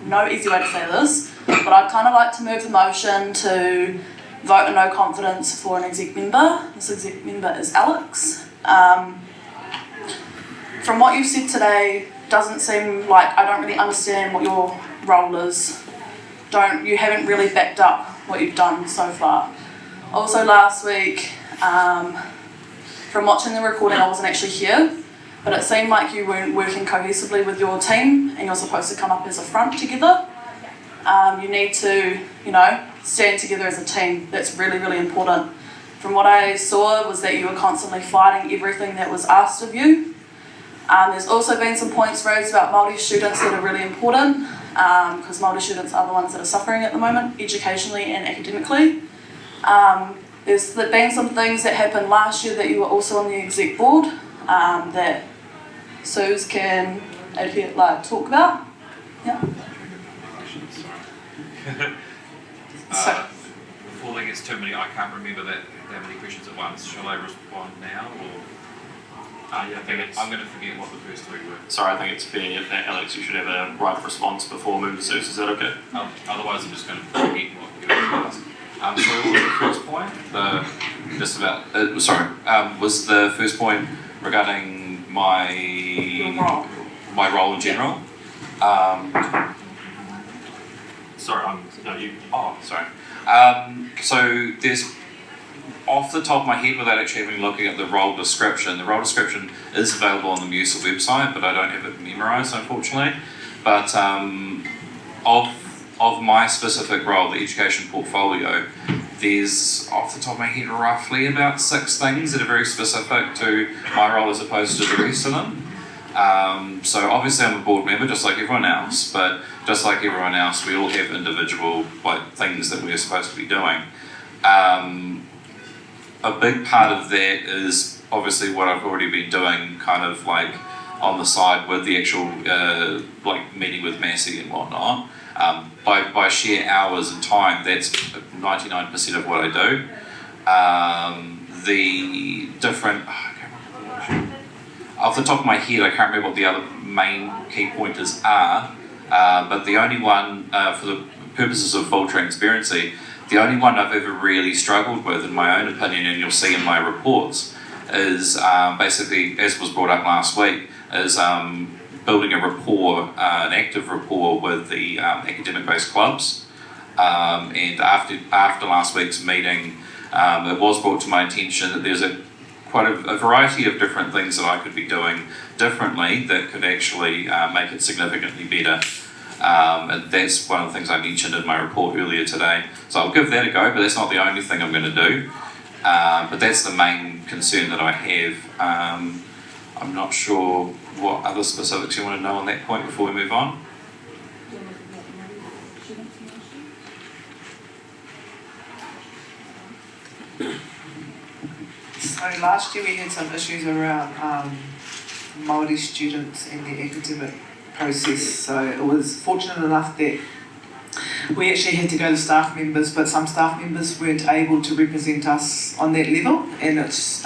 No easy way to say this, but I'd kind of like to move the motion to vote a no confidence for an exec member. This exec member is Alex. From what you've said today, doesn't seem like I don't really understand what your role is. You haven't really backed up what you've done so far. Also last week, from watching the recording, I wasn't actually here, but it seemed like you weren't working cohesively with your team and you're supposed to come up as a front together. You need to, stand together as a team. That's really, really important. From what I saw was that you were constantly fighting everything that was asked of you. There's also been some points raised about Māori students that are really important, because Māori students are the ones that are suffering at the moment, educationally and academically. There's been some things that happened last year that you were also on the exec board that Suze can talk about. Yeah. Before there gets too many, I can't remember that many questions at once. Shall I respond now or? Yeah, I'm going to forget what the first three were. Sorry, I think it's fair that Alex, you should have a right of response before moving to Zeus. Is that okay? Otherwise, I'm just going to forget what you asked. So what was the first point? Was the first point regarding my role in general? Sorry, sorry. So there's, off the top of my head, without actually even looking at the role description is available on the MUSA website, but I don't have it memorised, unfortunately. But of my specific role, the education portfolio, there's, off the top of my head, roughly about 6 things that are very specific to my role as opposed to the rest of them. So obviously I'm a board member just like everyone else, but just like everyone else, we all have individual things that we're supposed to be doing. A big part of that is obviously what I've already been doing kind of on the side with the actual meeting with Massey and whatnot. By sheer hours and time, that's 99% of what I do. The different, off the top of my head, I can't remember what the other main key pointers are, but the only one, for the purposes of full transparency, the only one I've ever really struggled with, in my own opinion, and you'll see in my reports, is basically, as was brought up last week, is building a rapport, an active rapport with the academic-based clubs. And after last week's meeting, it was brought to my attention that there's quite a variety of different things that I could be doing differently that could actually make it significantly better. And that's one of the things I mentioned in my report earlier today. So I'll give that a go, but that's not the only thing I'm going to do. But that's the main concern that I have. I'm not sure what other specifics you want to know on that point before we move on. So last year we had some issues around Māori students and the academic process. So it was fortunate enough that we actually had to go to staff members, but some staff members weren't able to represent us on that level. And it's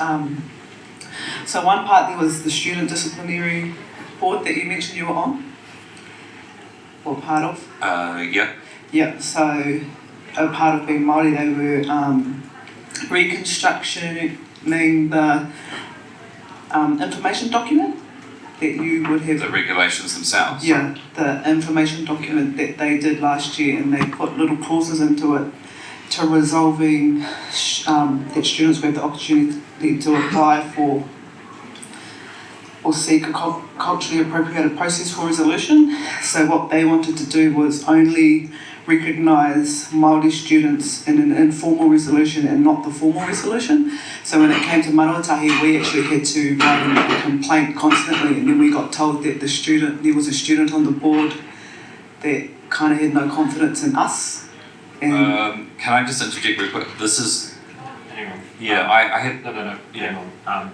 so one part there was the student disciplinary board that you mentioned you were on, or part of. Yeah. Yeah. So a part of being Māori, they were reconstructing the information document that you would have. The regulations themselves? Yeah, the information document that they did last year, and they put little clauses into it to resolving that students will have the opportunity to apply for or seek a culturally appropriated process for resolution. So what they wanted to do was only recognise Māori students in an informal resolution and not the formal resolution. So when it came to Manawatū, we actually had to write in a complaint constantly, and then we got told that there was a student on the board that kind of had no confidence in us. And can I just interject real quick? This is... Hang on. Yeah, I had... No. Yeah. Hang on.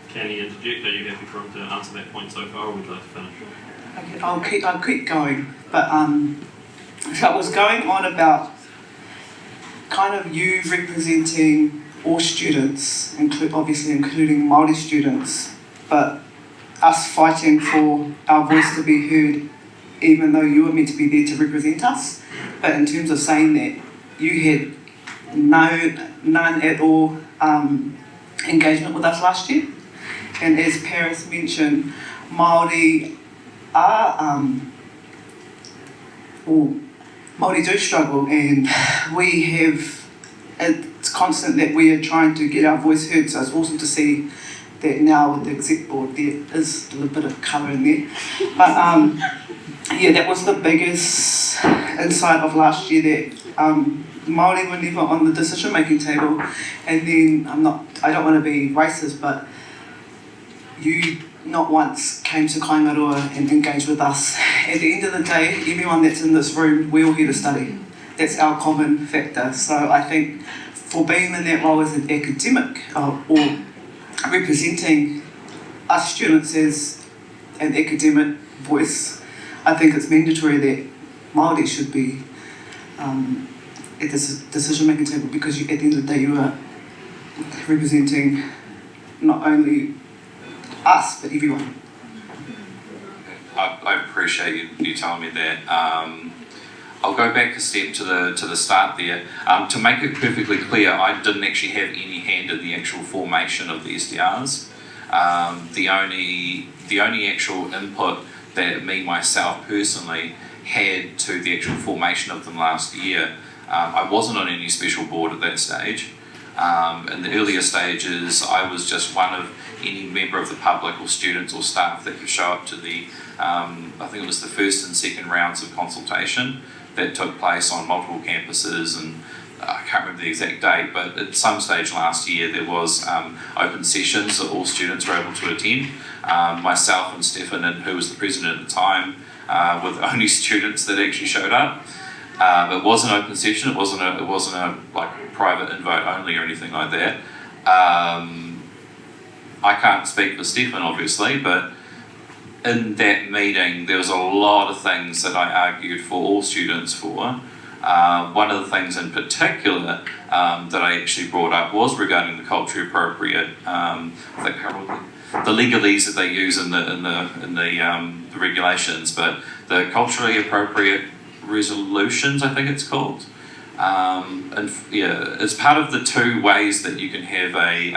Can he interject? Are you happy for him to answer that point so far, or would you like to finish? okay, I'll keep going. But so it was going on about kind of you representing all students, obviously including Māori students, but us fighting for our voice to be heard, even though you were meant to be there to represent us. But in terms of saying that, you had none at all engagement with us last year. And as Paris mentioned, Māori are, Māori do struggle, and it's constant that we are trying to get our voice heard, so it's awesome to see that now with the exec board there is still a bit of colour in there. But yeah, that was the biggest insight of last year, that Māori were never on the decision making table. And then I don't want to be racist, but you not once came to Kaingaroa and engaged with us. At the end of the day, everyone that's in this room, we're all here to study. That's our common factor. So I think for being in that role as an academic or representing us students as an academic voice, I think it's mandatory that Māori should be at this decision-making table, because at the end of the day you are representing not only us, but everyone. I appreciate you telling me that. I'll go back a step to the start there. To make it perfectly clear, I didn't actually have any hand in the actual formation of the SDRs. The only actual input that myself personally had to the actual formation of them last year, I wasn't on any special board at that stage. In the earlier stages, I was just one of any member of the public or students or staff that could show up to the, I think it was the first and second rounds of consultation that took place on multiple campuses, and I can't remember the exact date, but at some stage last year there was open sessions that all students were able to attend. Myself and Stefan, who was the president at the time, were the only students that actually showed up. It was an open session. It wasn't a like private invite only or anything like that. I can't speak for Stefan, obviously, but in that meeting there was a lot of things that I argued for all students for. One of the things in particular that I actually brought up was regarding the culturally appropriate, the legalese that they use in the regulations, but the culturally appropriate resolutions, I think it's called. And yeah, it's part of the two ways that you can have a,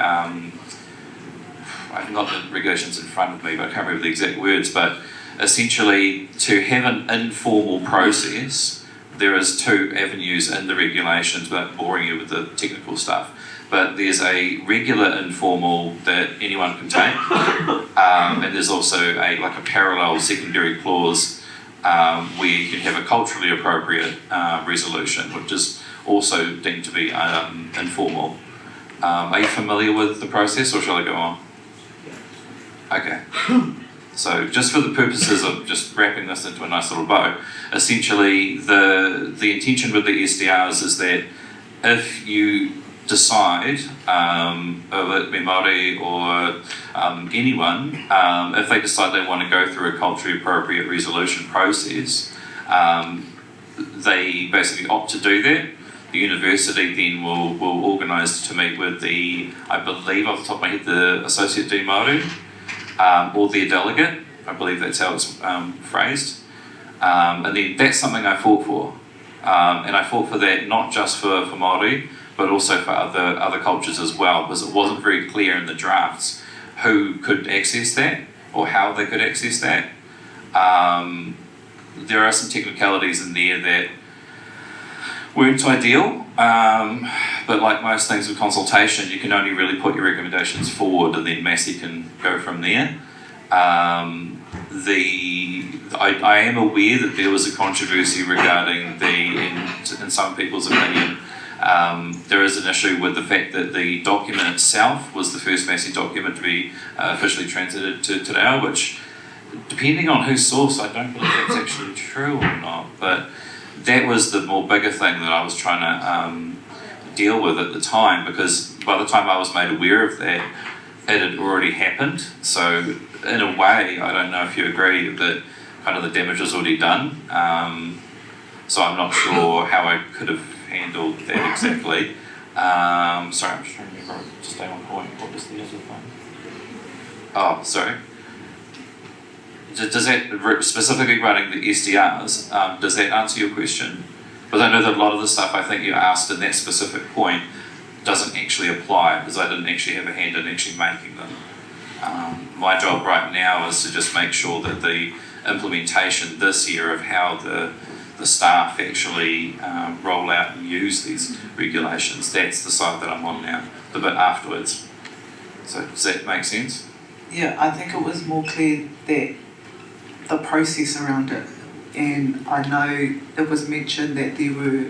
I've got the regulations in front of me, but I can't remember the exact words, but essentially to have an informal process, there is two avenues in the regulations, without boring you with the technical stuff. But there's a regular informal that anyone can take, and there's also a parallel secondary clause where you can have a culturally appropriate resolution, which is also deemed to be informal. Are you familiar with the process, or shall I go on? Okay. So just for the purposes of just wrapping this into a nice little bow, essentially the intention with the SDRs is that if you decide, whether it be Māori or anyone, if they decide they want to go through a culturally appropriate resolution process, they basically opt to do that. The university then will organise to meet with I believe off the top of my head, the Associate Dean Māori, or their delegate. I believe that's how it's phrased. And then that's something I fought for. And I fought for that not just for Māori, but also for other cultures as well, because it wasn't very clear in the drafts who could access that or how they could access that. There are some technicalities in there that weren't ideal, but like most things with consultation, you can only really put your recommendations forward and then Massey can go from there. I am aware that there was a controversy regarding in some people's opinion, there is an issue with the fact that the document itself was the first Massey document to be officially translated to Te Reo, which, depending on whose source, I don't believe that's actually true or not, but that was the more bigger thing that I was trying to deal with at the time, because by the time I was made aware of that, it had already happened. So in a way, I don't know if you agree that kind of the damage was already done. So I'm not sure how I could have handled that exactly. Sorry, I'm just trying to remember to stay on point. What was the other one? Oh, sorry. Does that, specifically running the SDRs, does that answer your question? Because I know that a lot of the stuff I think you asked in that specific point doesn't actually apply, because I didn't actually have a hand in actually making them. My job right now is to just make sure that the implementation this year of how the staff actually roll out and use these regulations, that's the side that I'm on now, the bit afterwards. So does that make sense? Yeah, I think it was more clear that the process around it, and I know it was mentioned that there were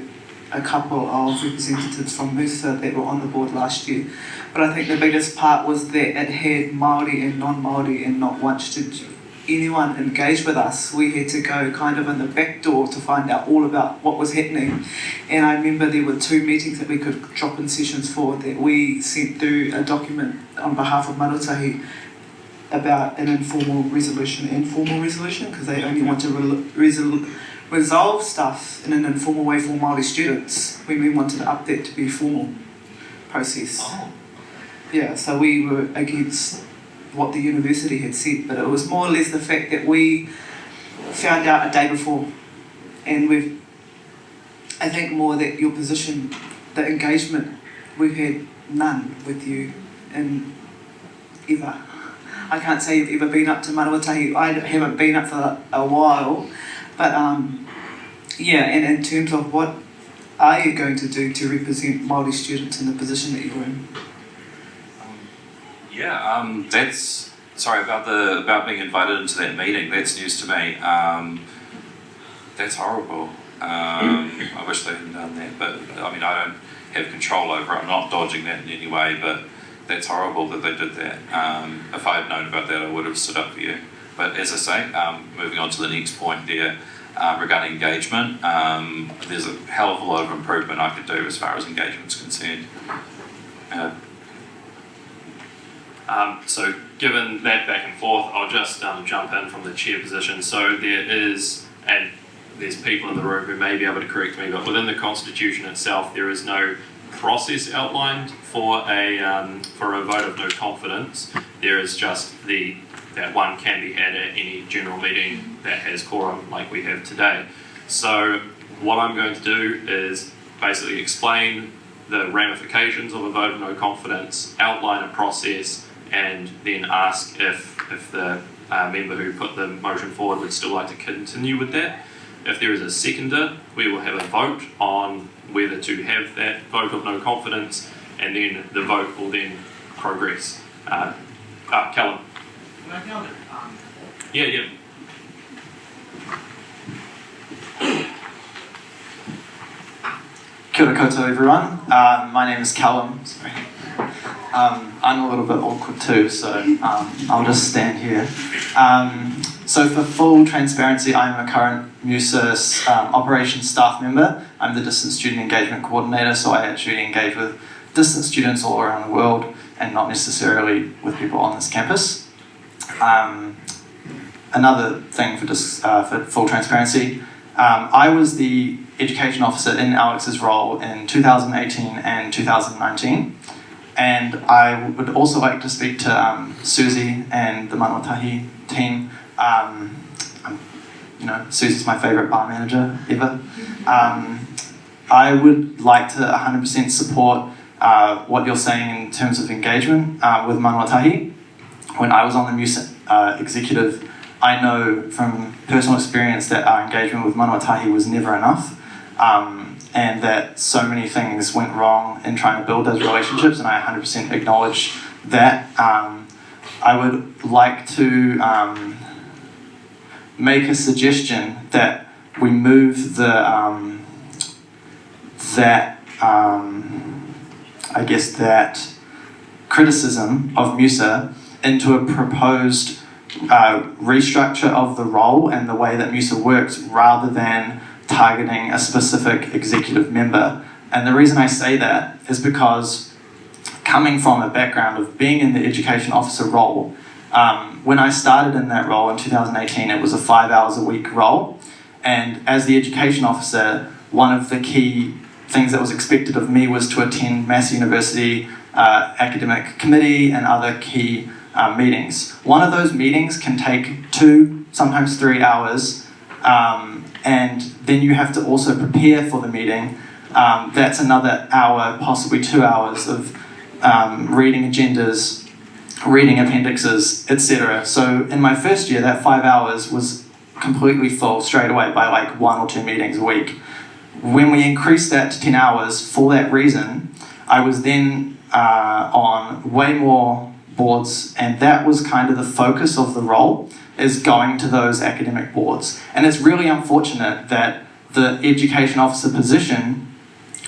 a couple of representatives from MUSA that were on the board last year, but I think the biggest part was that it had Māori and non-Māori, and not once did anyone engage with us. We had to go kind of in the back door to find out all about what was happening, and I remember there were 2 meetings that we could drop in sessions for, that we sent through a document on behalf of Manawatū about an informal resolution and formal resolution, because they only want to resolve stuff in an informal way for Māori students, when we wanted to up that to be a formal process. Oh. Yeah, so we were against what the university had said, but it was more or less the fact that we found out a day before, and I think more that your position, the engagement, we've had none with you in ever. I can't say you've ever been up to Manawatū. I haven't been up for a while, but yeah, and in terms of what are you going to do to represent Māori students in the position that you're in? That's, sorry about being invited into that meeting. That's news to me. That's horrible. I wish they hadn't done that, but I mean, I don't have control over it. I'm not dodging that in any way, but that's horrible that they did that. If I had known about that, I would have stood up for you. But as I say, moving on to the next point there, regarding engagement, there's a hell of a lot of improvement I could do as far as engagement's concerned. So given that back and forth, I'll just jump in from the chair position. So there's people in the room who may be able to correct me, but within the Constitution itself, there is no process outlined for a vote of no confidence. There is just that one can be had at any general meeting that has quorum like we have today. So what I'm going to do is basically explain the ramifications of a vote of no confidence, outline a process, and then ask if the member who put the motion forward would still like to continue with that. If there is a seconder, we will have a vote on whether to have that vote of no confidence, and then the vote will then progress. Callum. Can I count it? Yeah. Kia ora koutou everyone. My name is Callum. Sorry. I'm a little bit awkward too, so I'll just stand here. So for full transparency, I'm a current MUSA operations staff member. I'm the Distance Student Engagement Coordinator, so I actually engage with distance students all around the world and not necessarily with people on this campus. Another thing for full transparency, I was the education officer in Alex's role in 2018 and 2019. And I would also like to speak to Susie and the Manawatū team. Susie's my favourite bar manager ever. I would like to 100% support what you're saying in terms of engagement with Manawatū. When I was on the MUSA executive, I know from personal experience that our engagement with Manawatū was never enough. and that so many things went wrong in trying to build those relationships, and I 100% acknowledge that. I would like to make a suggestion that we move that criticism of MUSA into a proposed restructure of the role and the way that MUSA works, rather than targeting a specific executive member. And the reason I say that is because, coming from a background of being in the education officer role, when I started in that role in 2018, it was a 5 hours a week role. And as the education officer, one of the key things that was expected of me was to attend Massey University academic committee and other key meetings. One of those meetings can take 2, sometimes 3 hours, and then you have to also prepare for the meeting. That's another hour, possibly 2 hours of reading agendas, reading appendixes, etc. So in my first year, that 5 hours was completely full straight away by like 1 or 2 meetings a week. When we increased that to 10 hours for that reason, I was then on way more boards, and that was kind of the focus of the role, is going to those academic boards. And it's really unfortunate that the education officer position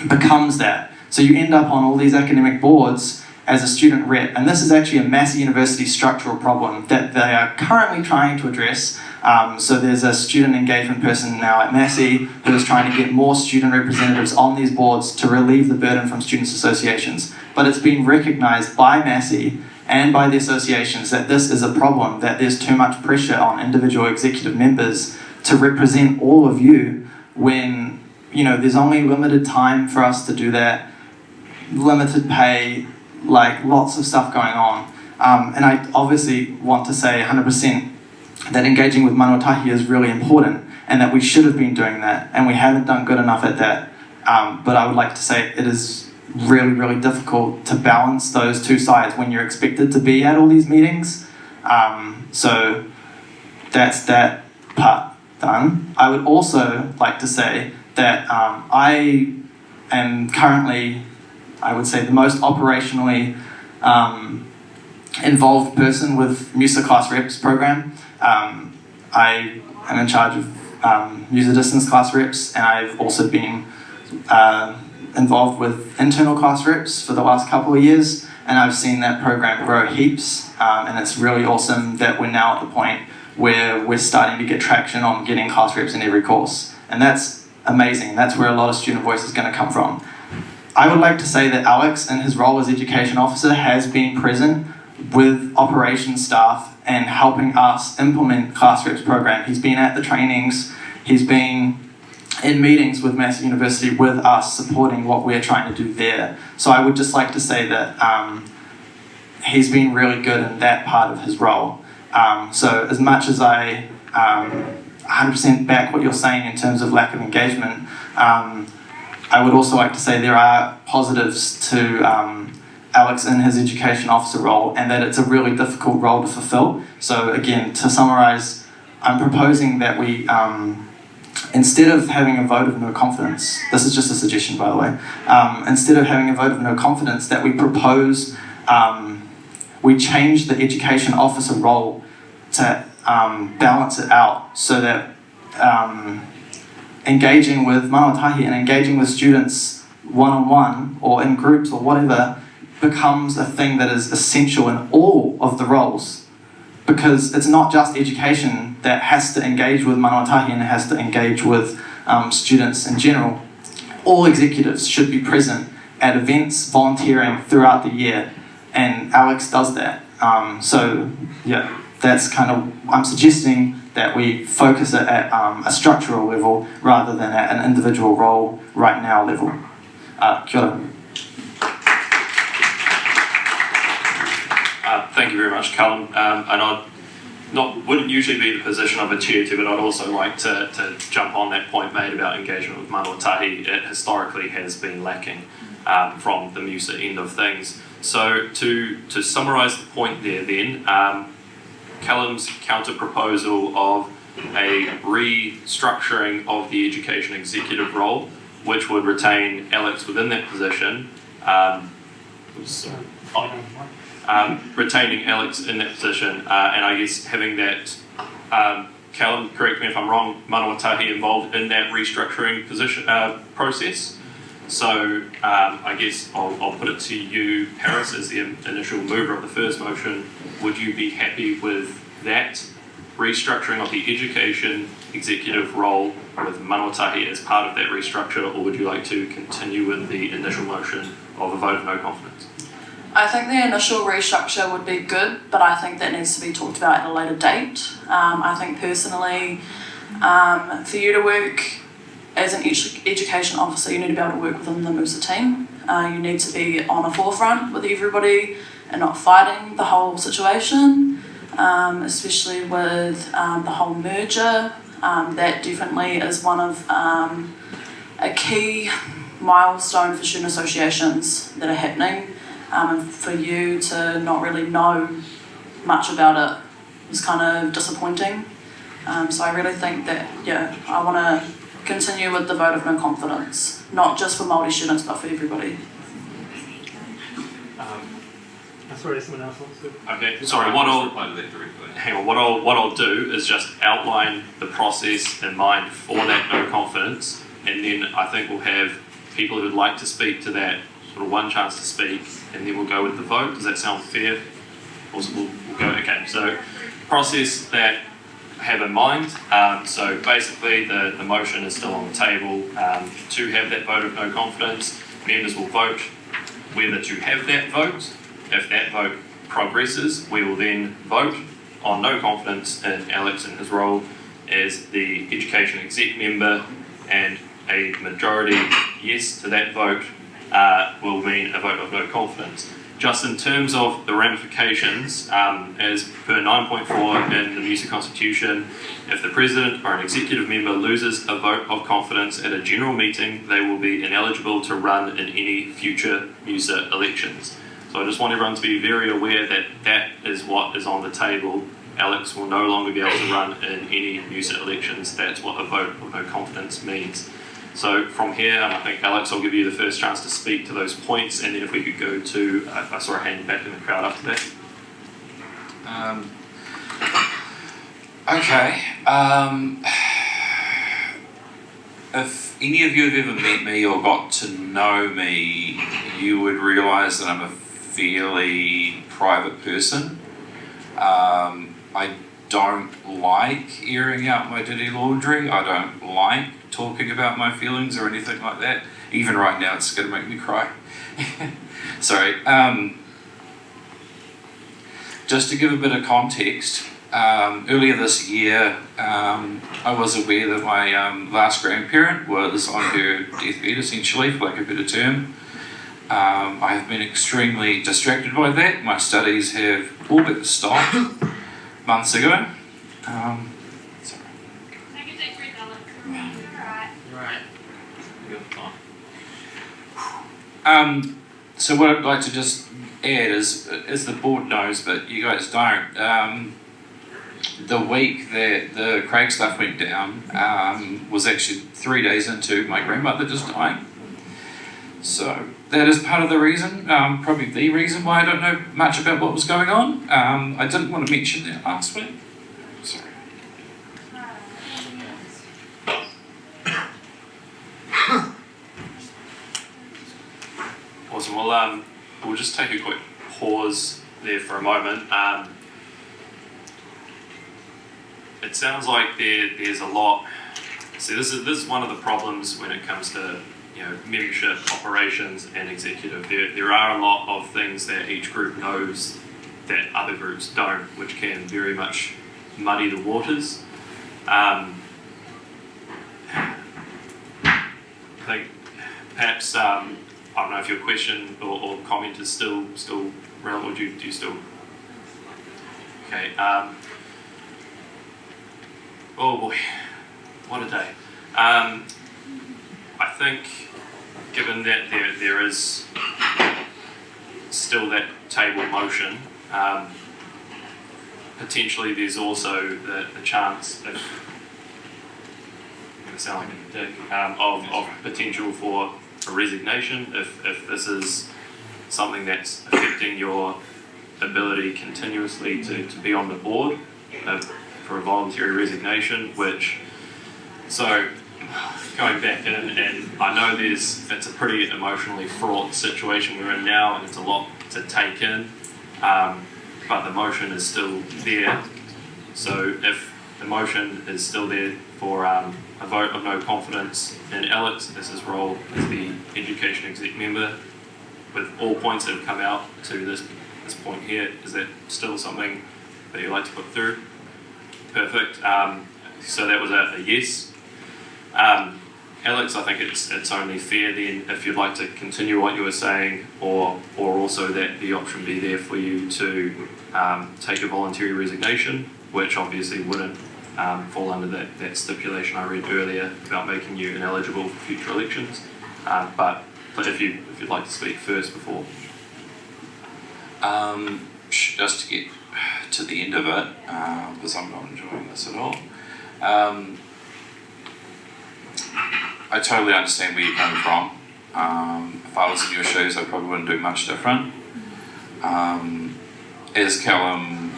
becomes that. So you end up on all these academic boards as a student rep, and this is actually a Massey University structural problem that they are currently trying to address. So there's a student engagement person now at Massey who is trying to get more student representatives on these boards to relieve the burden from students' associations. But it's been recognised by Massey and by the associations that this is a problem, that there's too much pressure on individual executive members to represent all of you when, there's only limited time for us to do that, limited pay, like lots of stuff going on. And I obviously want to say 100% that engaging with Manawatū is really important, and that we should have been doing that, and we haven't done good enough at that. But I would like to say it is really, really difficult to balance those two sides when you're expected to be at all these meetings. So that's that part done. I would also like to say that I am currently, I would say, the most operationally involved person with MUSA Class Reps program. I am in charge of MUSA Distance Class Reps, and I've also been involved with internal class reps for the last couple of years, and I've seen that program grow heaps, and it's really awesome that we're now at the point where we're starting to get traction on getting class reps in every course, and that's amazing. That's where a lot of student voice is going to come from. I would like to say that Alex, in his role as education officer, has been present with operations staff and helping us implement class reps program. He's been at the trainings, he's been in meetings with Massey University with us, supporting what we're trying to do there. So I would just like to say that he's been really good in that part of his role. So as much as I 100% back what you're saying in terms of lack of engagement, I would also like to say there are positives to Alex in his education officer role, and that it's a really difficult role to fulfill. So again, to summarise, I'm proposing that we, instead of having a vote of no confidence, this is just a suggestion by the way, instead of having a vote of no confidence, that we propose, we change the education officer role to balance it out, so that engaging with Manawatū and engaging with students one-on-one or in groups or whatever becomes a thing that is essential in all of the roles, because it's not just education that has to engage with Manawatū and has to engage with students in general. All executives should be present at events, volunteering throughout the year, and Alex does that. So yeah, that's kind of, I'm suggesting that we focus it at a structural level rather than at an individual role right now level. Kia ora. Thank you very much, Callum. And wouldn't usually be the position of a chair to, but I'd also like to jump on that point made about engagement with Manawatū. It historically has been lacking from the MUSA end of things. So to summarise the point there then, Callum's counter-proposal of a restructuring of the education executive role which would retain Alex within that position. Retaining Alex in that position, and I guess having that, Callum, correct me if I'm wrong, Manawatū involved in that restructuring position process. So I guess I'll put it to you, Paris, as the initial mover of the first motion. Would you be happy with that restructuring of the education executive role with Manawatū as part of that restructure, or would you like to continue with the initial motion of a vote of no confidence? I think the initial restructure would be good, but I think that needs to be talked about at a later date. I think personally, for you to work as an education officer, you need to be able to work within the MUSA team. You need to be on a forefront with everybody and not fighting the whole situation, especially with the whole merger. That definitely is one of a key milestone for student associations that are happening. And for you to not really know much about it is kind of disappointing. So I really think that, yeah, I want to continue with the vote of no confidence, not just for Māori students, but for everybody. Sorry, someone else wants to. Okay, sorry. What I'll do is just outline the process in mind for that no confidence, and then I think we'll have people who would like to speak to that sort of one chance to speak, and then we'll go with the vote. Does that sound fair? We'll go. Okay. So process that I have in mind. So basically, the motion is still on the table to have that vote of no confidence. Members will vote whether to have that vote. If that vote progresses, we will then vote on no confidence in Alex and his role as the education exec member, and a majority yes to that vote will mean a vote of no confidence. Just in terms of the ramifications, as per 9.4 in the MUSA Constitution, if the President or an executive member loses a vote of confidence at a general meeting, they will be ineligible to run in any future MUSA elections. So I just want everyone to be very aware that that is what is on the table. Alex will no longer be able to run in any MUSA elections. That's what a vote of no confidence means. So from here, I think Alex will give you the first chance to speak to those points, and then if we could go to, I saw a hand back in the crowd after that. Okay. If any of you have ever met me or got to know me, you would realise that I'm a fairly private person. I don't like airing out my dirty laundry. I don't like talking about my feelings or anything like that. Even right now, it's going to make me cry. Sorry. Just to give a bit of context, earlier this year, I was aware that my last grandparent was on her deathbed, essentially, for lack of a better term. I have been extremely distracted by that. My studies have all but stopped months ago. So what I'd like to just add is, as the board knows, but you guys don't, the week that the Craig stuff went down was actually 3 days into my grandmother just dying. So that is part of the reason, probably the reason why I don't know much about what was going on. I didn't want to mention that last week. Sorry. Awesome. Well, we'll just take a quick pause there for a moment. It sounds like there's a lot. See, this is one of the problems when it comes to membership, operations, and executive. There are a lot of things that each group knows that other groups don't, which can very much muddy the waters. I think perhaps I don't know if your question or comment is still relevant, or do you still? Okay. Oh boy, what a day. I think, given that there is still that table motion, potentially there's also the chance going to sound like a dick, of potential for a resignation if this is something that's affecting your ability continuously to be on the board for a voluntary resignation, which, so going back in, and I know it's a pretty emotionally fraught situation we're in now, and it's a lot to take in, but the motion is still there. So if the motion is still there for a vote of no confidence in Alex as his role as the Education Exec member, with all points that have come out to this point here, is that still something that you'd like to put through? Perfect. So that was a yes. Alex, I think it's only fair then if you'd like to continue what you were saying, or also that the option be there for you to take a voluntary resignation, which obviously wouldn't fall under that stipulation I read earlier about making you ineligible for future elections. But if you'd like to speak first before. Just to get to the end of it, because I'm not enjoying this at all. I totally understand where you're coming from. If I was in your shoes, I probably wouldn't do much different. As Callum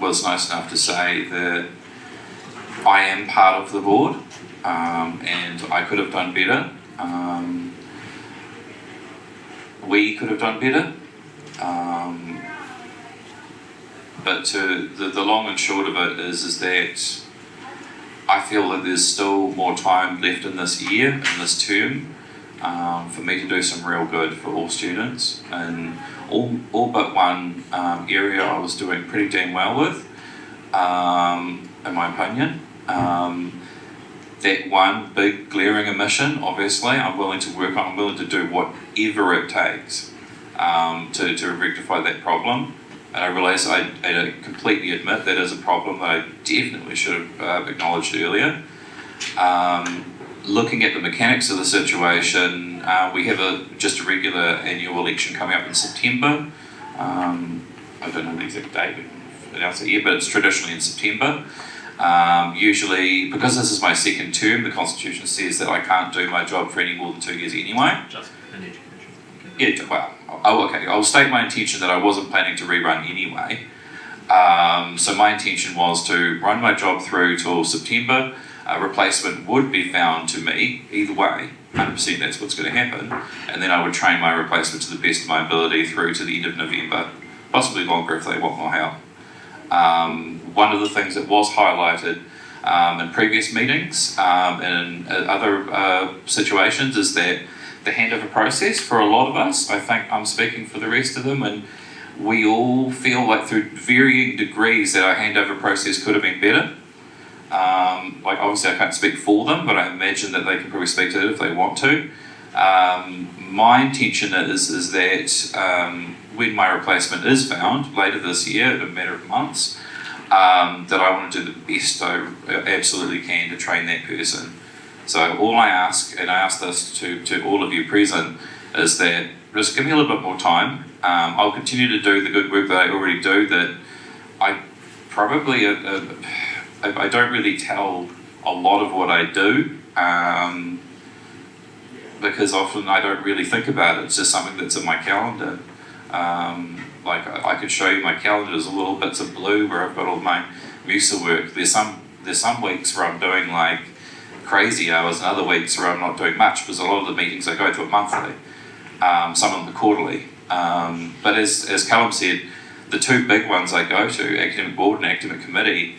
was nice enough to say, that I am part of the board, and I could have done better. We could have done better. But the long and short of it is that I feel that there's still more time left in this year, in this term, for me to do some real good for all students. And all but one area I was doing pretty damn well with, in my opinion. That one big glaring omission, obviously, I'm willing to work on. I'm willing to do whatever it takes to rectify that problem. And I realise I completely admit that is a problem that I definitely should have acknowledged earlier. Looking at the mechanics of the situation, we have just a regular annual election coming up in September. I don't know the exact date, we can announce it yet, but it's traditionally in September. Usually, because this is my second term, the Constitution says that I can't do my job for any more than 2 years anyway. Just in education. Yeah, well, okay. I'll state my intention that I wasn't planning to rerun anyway. So my intention was to run my job through till September. A replacement would be found to me, either way, 100% that's what's going to happen. And then I would train my replacement to the best of my ability through to the end of November, possibly longer if they want more help. One of the things that was highlighted in previous meetings and in other situations is that the handover process for a lot of us, I think I'm speaking for the rest of them, and we all feel like through varying degrees that our handover process could have been better. Like obviously I can't speak for them, but I imagine that they can probably speak to it if they want to. My intention is that when my replacement is found later this year, in a matter of months, that I want to do the best I absolutely can to train that person. So all I ask, and I ask this to all of you present, is that just give me a little bit more time. I'll continue to do the good work that I already do, that I probably, I don't really tell a lot of what I do, because often I don't really think about it. It's just something that's in my calendar. Like I could show you my calendar. There's little bits of blue where I've got all my MUSA work. There's some weeks where I'm doing like crazy hours, and other weeks where I'm not doing much, because a lot of the meetings I go to are monthly, some of them are quarterly. But as Callum said, the two big ones I go to, academic board and academic committee,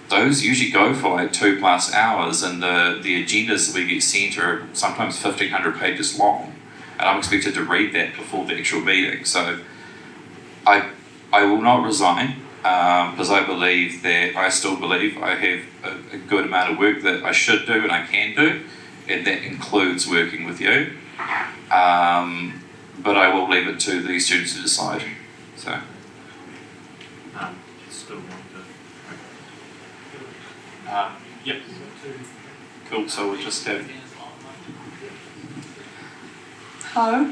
those usually go for like 2+ hours, and the agendas that we get sent are sometimes 1,500 pages long, and I'm expected to read that before the actual meeting. So I will not resign, because I still believe I have a good amount of work that I should do and I can do, and that includes working with you. But I will leave it to the students to decide. So. Still want to. Yep. Cool. So we'll just have. Hello,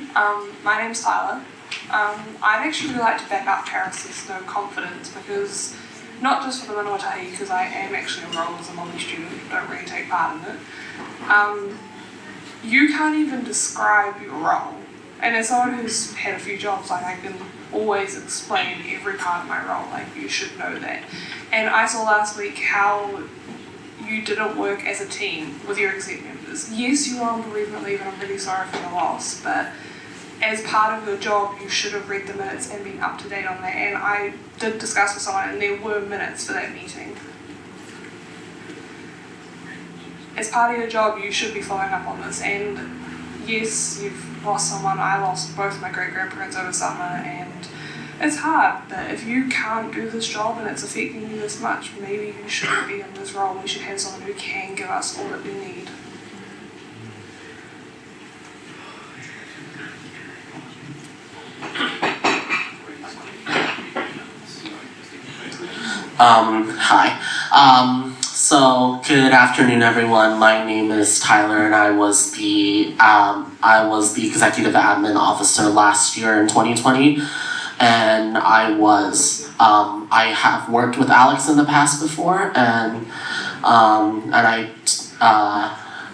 my name's Tyler. I'd actually really like to back up Paris's no confidence, because not just for the Manawatū, because I am actually enrolled as a Māori student, don't really take part in it. You can't even describe your role. And as someone who's had a few jobs, like I can always explain every part of my role, like you should know that. And I saw last week how you didn't work as a team with your exec members. Yes, you were on bereavement leave and I'm really sorry for the loss, but as part of your job, you should have read the minutes and been up to date on that. And I did discuss with someone and there were minutes for that meeting. As part of your job, you should be following up on this. And yes, you've lost someone. I lost both my great-grandparents over summer, and it's hard. But if you can't do this job and it's affecting you this much, maybe you shouldn't be in this role. We should have someone who can give us all that we need. Hi. So good afternoon, everyone. My name is Tyler, and I was the executive admin officer last year in 2020, and I have worked with Alex in the past before, and I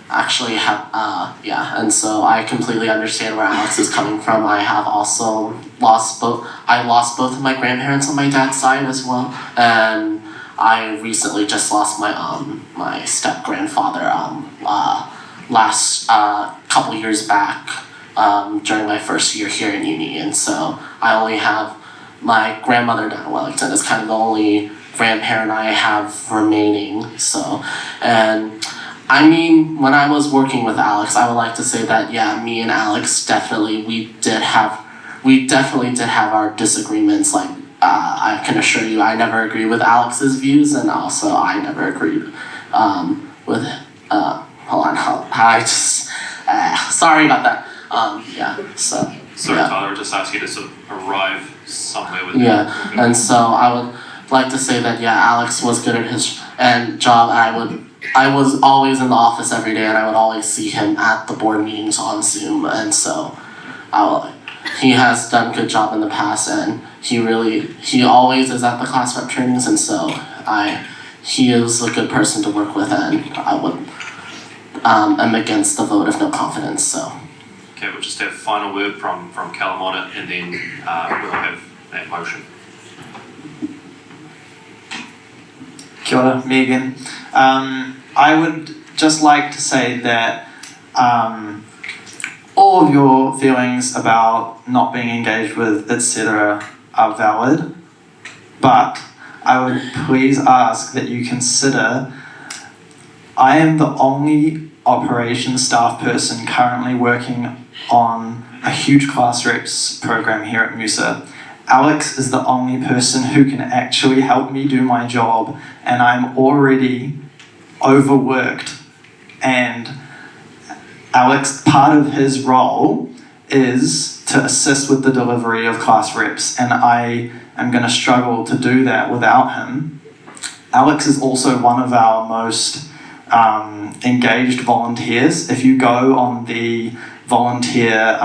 actually have and so I completely understand where Alex is coming from. I have also lost both of my grandparents on my dad's side as well, and I recently just lost my step grandfather last couple years back during my first year here in uni, and so I only have my grandmother down in Wellington is kind of the only grandparent I have remaining. So, and I mean, when I was working with Alex, I would like to say that me and Alex we definitely did have our disagreements. Like I can assure you, I never agree with Alex's views, and also I never agreed with. Hold on, I just sorry about that. Tyler, just ask you to sort of arrive somewhere with and so I would like to say that Alex was good at his job. I was always in the office every day, and I would always see him at the board meetings on Zoom, and so he has done a good job in the past, and he always is at the class rep trainings, and so he is a good person to work with, and I'm against the vote of no confidence. So. Okay, we'll just have final word from Callum on it, and then we'll have that motion. Kia ora, me again. I would just like to say that all of your feelings about not being engaged with, etc., are valid, but I would please ask that you consider I am the only operations staff person currently working on a huge class reps program here at MUSA. Alex is the only person who can actually help me do my job, and I'm already overworked. And Alex, part of his role is to assist with the delivery of class reps, and I am going to struggle to do that without him. Alex is also one of our most engaged volunteers. If you go on the volunteer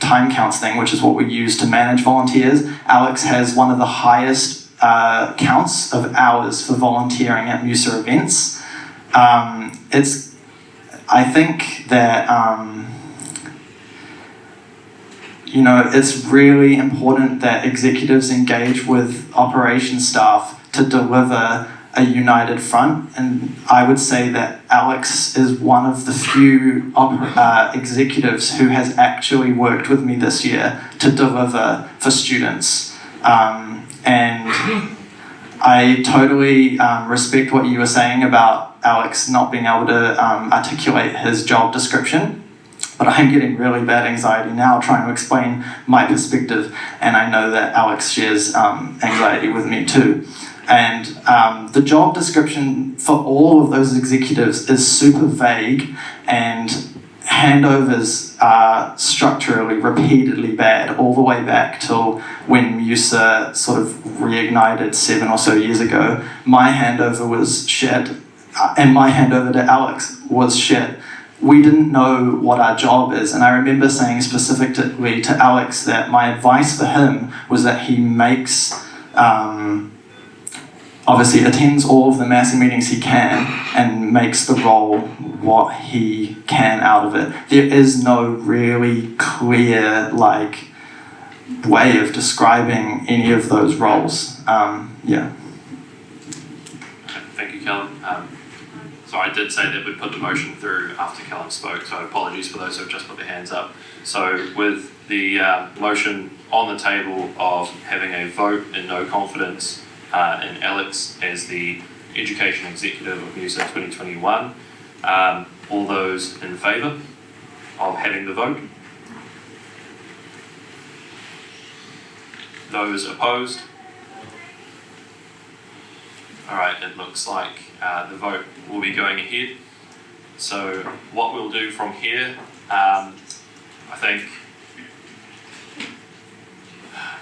time counts thing, which is what we use to manage volunteers, Alex has one of the highest counts of hours for volunteering at MUSA events. I think that it's really important that executives engage with operations staff to deliver a united front, and I would say that Alex is one of the few executives who has actually worked with me this year to deliver for students. And I totally respect what you were saying about Alex not being able to articulate his job description, but I'm getting really bad anxiety now trying to explain my perspective, and I know that Alex shares anxiety with me too. And the job description for all of those executives is super vague, and handovers are structurally repeatedly bad all the way back till when MUSA sort of reignited 7 or so years ago. My handover was shit, and my handover to Alex was shit. We didn't know what our job is, and I remember saying specifically to Alex that my advice for him was that he makes obviously attends all of the Massey meetings he can and makes the role what he can out of it. There is no really clear way of describing any of those roles. Yeah. Thank you, Callum. So I did say that we'd put the motion through after Callum spoke, so apologies for those who have just put their hands up. So with the motion on the table of having a vote in no confidence in Alex as the Education Executive of MUSA 2021, all those in favour of having the vote? Those opposed? Alright, it looks like the vote will be going ahead. So what we'll do from here, I think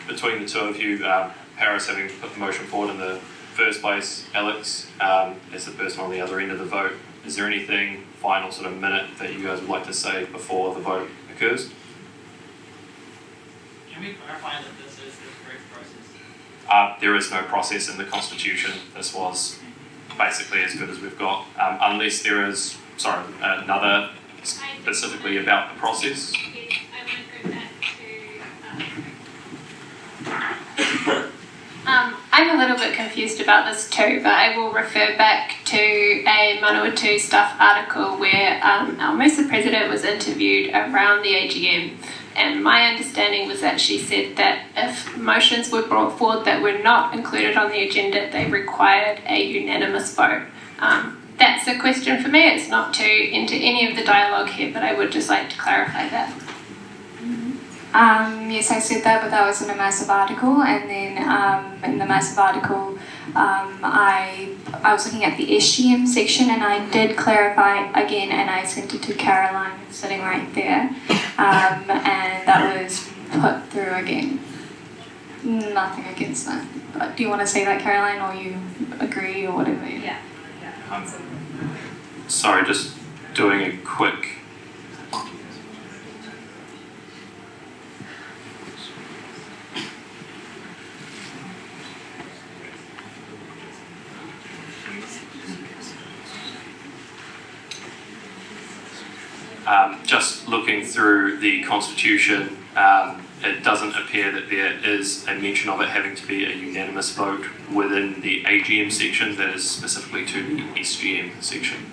between the two of you, Paris having put the motion forward in the first place, Alex as the person on the other end of the vote, is there anything final sort of minute that you guys would like to say before the vote occurs? Can we clarify that this is the correct process? There is no process in the Constitution. This was basically as good as we've got, unless there is, another specifically about the process. I'm a little bit confused about this too, but I will refer back to a Manawatū Stuff article where our MUSA president was interviewed around the AGM, and my understanding was that she said that if motions were brought forward that were not included on the agenda, they required a unanimous vote. That's a question for me. It's not to enter any of the dialogue here, but I would just like to clarify that. Yes, I said that, but that was in a massive article, and then in the massive article, I was looking at the SGM section, and I did clarify again, and I sent it to Caroline, sitting right there, and that was put through again. Nothing against that. But do you want to say that, Caroline, or you agree, or whatever? Yeah. Sorry, just doing a quick. Just looking through the Constitution, it doesn't appear that there is a mention of it having to be a unanimous vote within the AGM section. That is specifically to the SGM section.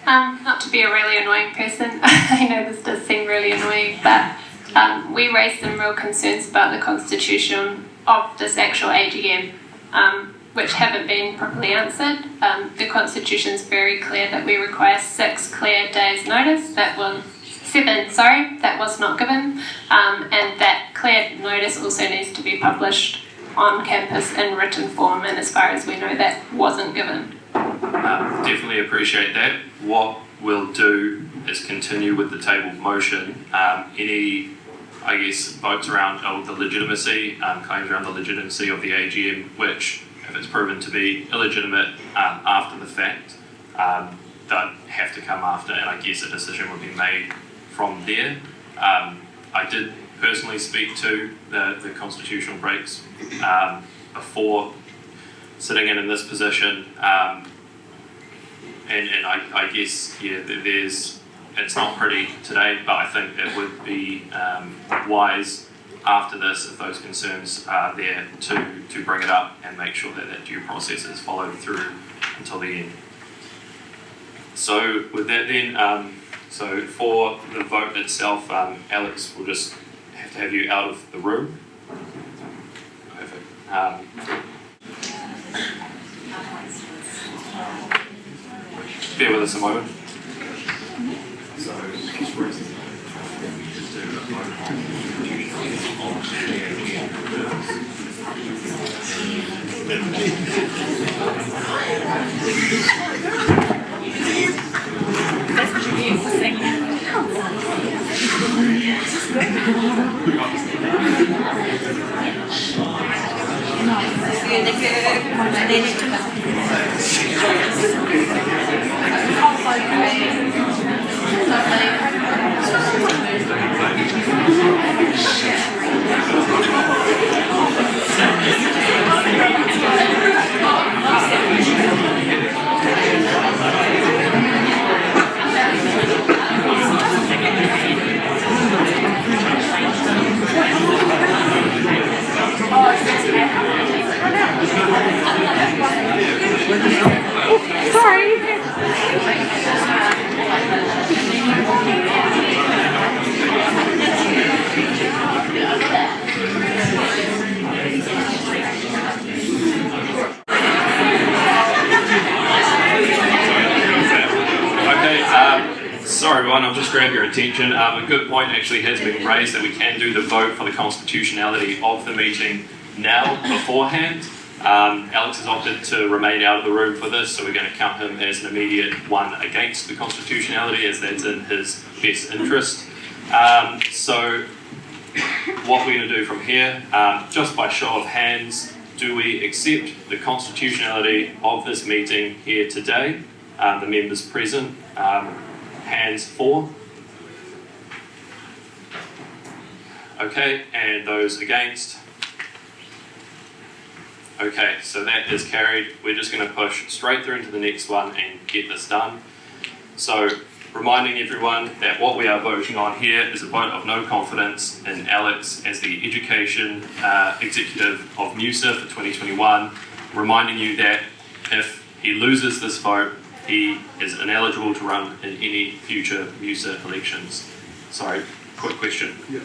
Not to be a really annoying person, I know this does seem really annoying, but we raised some real concerns about the constitution of this actual AGM, which haven't been properly answered. The constitution is very clear that we require 6 clear days notice. That was 7, that was not given, and that clear notice also needs to be published on campus in written form, and as far as we know, that wasn't given. Definitely appreciate that. What we'll do is continue with the tabled motion. Any, I guess, votes around the legitimacy, claims around the legitimacy of the AGM, which, if it's proven to be illegitimate after the fact, don't have to come after, and I guess a decision would be made from there. I did personally speak to the constitutional breaks before sitting in this position, and I guess, yeah, it's not pretty today, but I think it would be wise after this, if those concerns are there, to bring it up and make sure that that due process is followed through until the end. So with that then, so for the vote itself, Alex, we'll just have to have you out of the room. Perfect. Bear with us a moment. everyone, I'll just grab your attention. A good point actually has been raised that we can do the vote for the constitutionality of the meeting now beforehand. Alex has opted to remain out of the room for this, so we're going to count him as an immediate one against the constitutionality, as that's in his best interest. So what we're going to do from here, just by show of hands, do we accept the constitutionality of this meeting here today? The members present, hands for. Okay, and those against. Okay, so that is carried. We're just going to push straight through into the next one and get this done. So, reminding everyone that what we are voting on here is a vote of no confidence in Alex as the Education Executive of MUSA for 2021. Reminding you that if he loses this vote, he is ineligible to run in any future MUSA elections. Sorry, quick question. Yeah.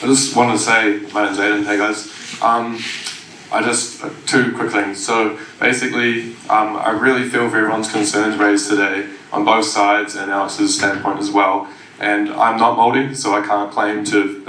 I just want to say, my name's Aiden, hey guys. Two quick things. So basically, I really feel for everyone's concerns raised today on both sides and Alex's standpoint as well. And I'm not Māori, so I can't claim to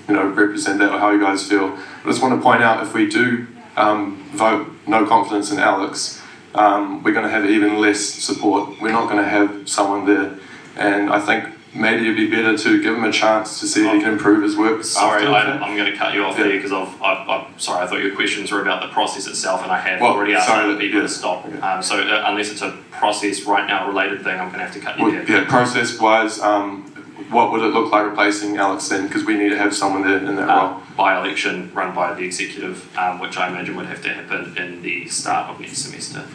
represent that or how you guys feel. I just want to point out, if we do vote no confidence in Alex, we're going to have even less support. We're not going to have someone there. And I think maybe it'd be better to give him a chance to see if he can improve his work. Sorry, I'm going to cut you off there because I'm sorry, I thought your questions were about the process itself, and I have already asked other people to stop. So unless it's a process right now related thing, I'm going to have to cut you there. Yeah, process-wise, what would it look like replacing Alex then? Because we need to have someone there in that role. By-election run by the executive, which I imagine would have to happen in the start of next semester.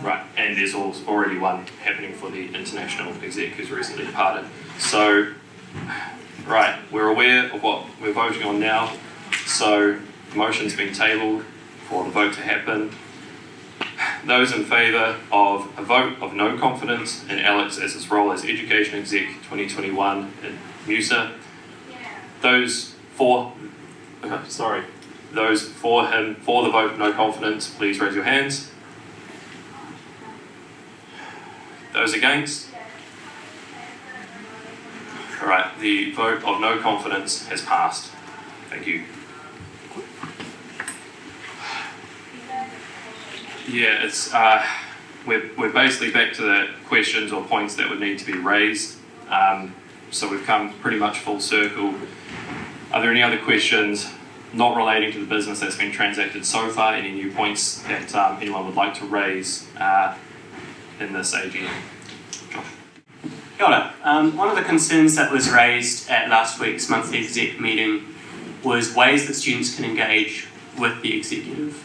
Right, and there's already one happening for the international exec who's recently departed. So, right, we're aware of what we're voting on now. So, the motion's been tabled for the vote to happen. Those in favour of a vote of no confidence in Alex as his role as Education Exec 2021 in MUSA. Those for him for the vote of no confidence, please raise your hands. Those against? All right, the vote of no confidence has passed. Thank you. Yeah, it's we're basically back to the questions or points that would need to be raised. So we've come pretty much full circle. Are there any other questions not relating to the business that's been transacted so far? Any new points that anyone would like to raise in this AGM? Josh. Kia ora. One of the concerns that was raised at last week's monthly exec meeting was ways that students can engage with the executive.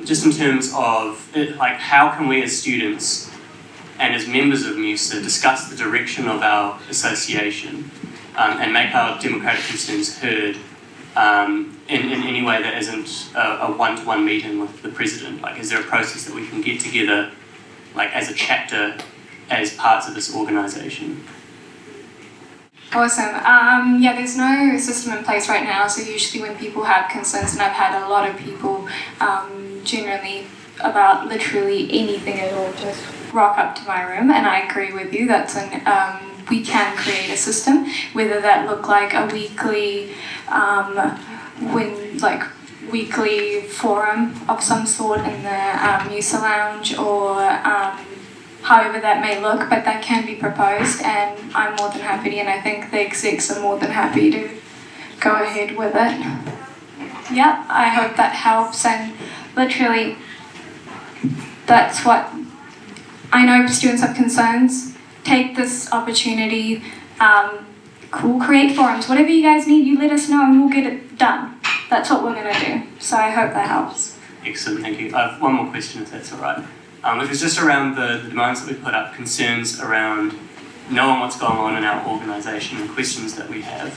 Just in terms of how can we as students and as members of MUSA discuss the direction of our association and make our democratic concerns heard in any way that isn't a one-to-one meeting with the president? Is there a process that we can get together as a chapter, as parts of this organisation? Awesome. Yeah, there's no system in place right now, so usually when people have concerns, and I've had a lot of people generally about literally anything at all, just rock up to my room, and I agree with you, we can create a system, whether that look like a weekly weekly forum of some sort in the MUSA Lounge, or however that may look, but that can be proposed, and I'm more than happy, and I think the execs are more than happy to go ahead with it. Yeah, I hope that helps, and literally that's what I know. Students have concerns. Take this opportunity. We'll create forums. Whatever you guys need, you let us know and we'll get it done. That's what we're going to do. So I hope that helps. Excellent, thank you. I have one more question, if that's all right. Which is just around the demands that we put up, concerns around knowing what's going on in our organisation and questions that we have.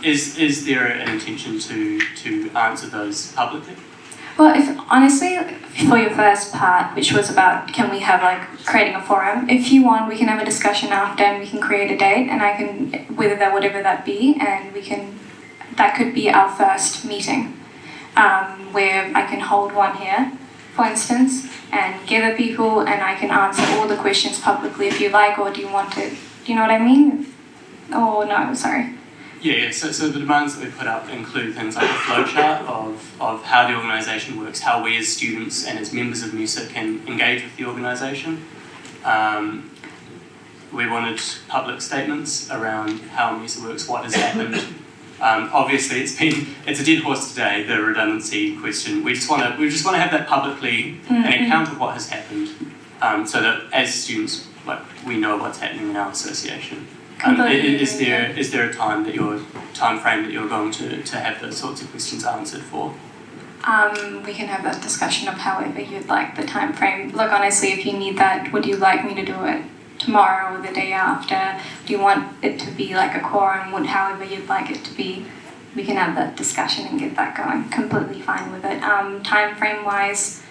Is there an intention to answer those publicly? Well, honestly, for your first part, which was about can we have creating a forum, if you want, we can have a discussion after and we can create a date, and I can, whatever that be, and that could be our first meeting, where I can hold one here for instance, and gather people, and I can answer all the questions publicly if you like, or do you want to, do you know what I mean? Oh, no, sorry. Yeah. So the demands that we put up include things like a flowchart of how the organisation works, how we as students and as members of MUSA can engage with the organisation. We wanted public statements around how MUSA works, what has happened. Obviously, it's a dead horse today, the redundancy question. We just want to have that publicly, an account of what has happened, so that as students, we know what's happening in our association. Is there a time frame that you're going to have those sorts of questions answered for? We can have that discussion of however you'd like the time frame. Look, honestly, if you need that, would you like me to do it tomorrow or the day after? Do you want it to be like a quorum? However you'd like it to be, we can have that discussion and get that going. Completely fine with it. Time frame wise,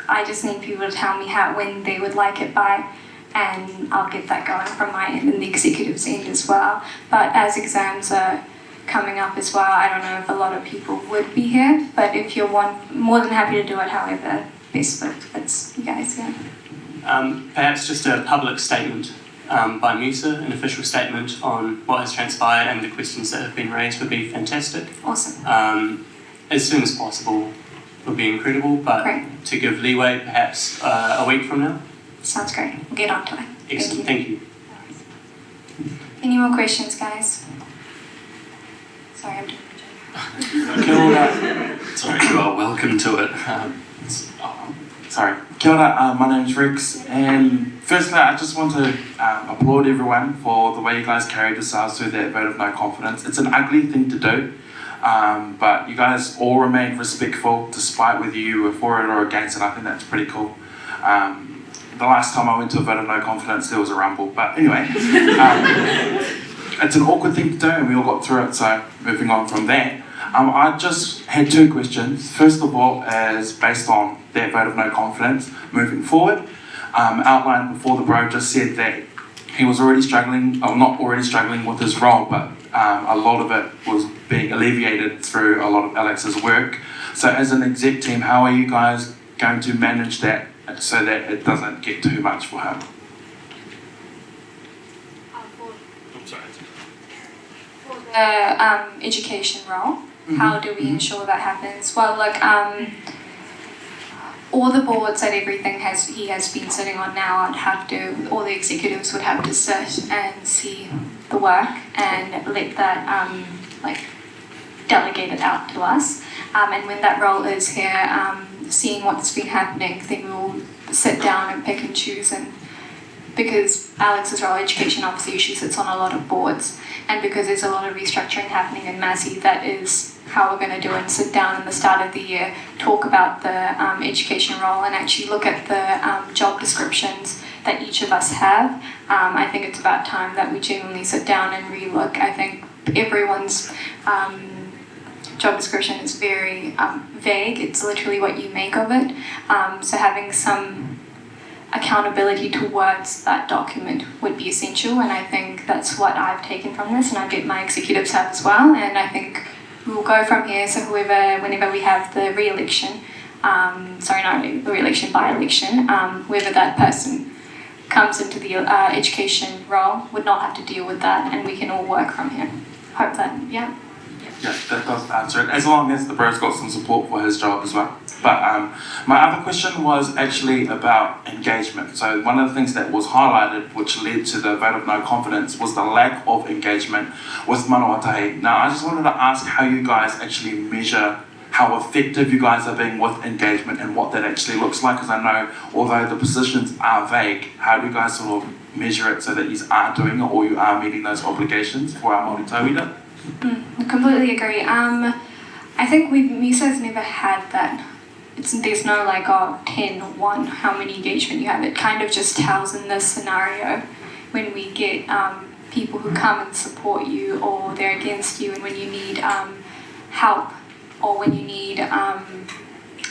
I just need people to tell me when they would like it by, and I'll get that going from my end and the executive's end as well. But as exams are coming up as well, I don't know if a lot of people would be here, but if you're more than happy to do it however best fits you guys, yeah. Perhaps just a public statement by MUSA, an official statement on what has transpired and the questions that have been raised would be fantastic. Awesome. As soon as possible would be incredible, but to give leeway, perhaps a week from now. Sounds great. We'll get on to it. Excellent. Thank you. Any more questions, guys? Sorry, I'm doing Kia ora. Sorry, you are welcome to it. Sorry. Kia ora, my name is Rex, and firstly I just want to applaud everyone for the way you guys carried yourselves through that vote of no confidence. It's an ugly thing to do, but you guys all remained respectful despite whether you were for it or against it. I think that's pretty cool. The last time I went to a vote of no confidence there was a rumble, but anyway. It's an awkward thing to do and we all got through it, so moving on from that. I just had two questions. First of all, is based on that vote of no confidence, moving forward. Outlined before, the bro just said that he was already struggling, or not already struggling with his role, but a lot of it was being alleviated through a lot of Alex's work. So as an exec team, how are you guys going to manage that so that it doesn't get too much for him? The education role, how do we ensure that happens? Well, look, all the boards and everything he has been sitting on now, all the executives would have to sit and see the work and let that, delegate it out to us. And when that role is here, seeing what's been happening, then we'll sit down and pick and choose. And because Alex's role, education officer, usually sits on a lot of boards, and because there's a lot of restructuring happening in Massey, that is how we're going to do it, and sit down in the start of the year, talk about the education role, and actually look at the job descriptions that each of us have. I think it's about time that we genuinely sit down and relook. I think everyone's job description is very vague. It's literally what you make of it. So having some accountability towards that document would be essential, and I think that's what I've taken from this, and I get my executives have as well, and I think we'll go from here. So whenever we have the re-election, by-election, whoever that person comes into the education role would not have to deal with that, and we can all work from here. Hope that, yeah. Yeah, that does answer it, as long as the bro's got some support for his job as well. But my other question was actually about engagement. So one of the things that was highlighted, which led to the vote of no confidence, was the lack of engagement with Manawatū. Now, I just wanted to ask how you guys actually measure how effective you guys are being with engagement and what that actually looks like, because I know, although the positions are vague, how do you guys sort of measure it so that you are doing it or you are meeting those obligations for our Māori tauira? I completely agree. I think MUSA's never had that. There's no 10-1, how many engagement you have. It kind of just tells in this scenario when we get people who come and support you, or they're against you, and when you need help, or when you need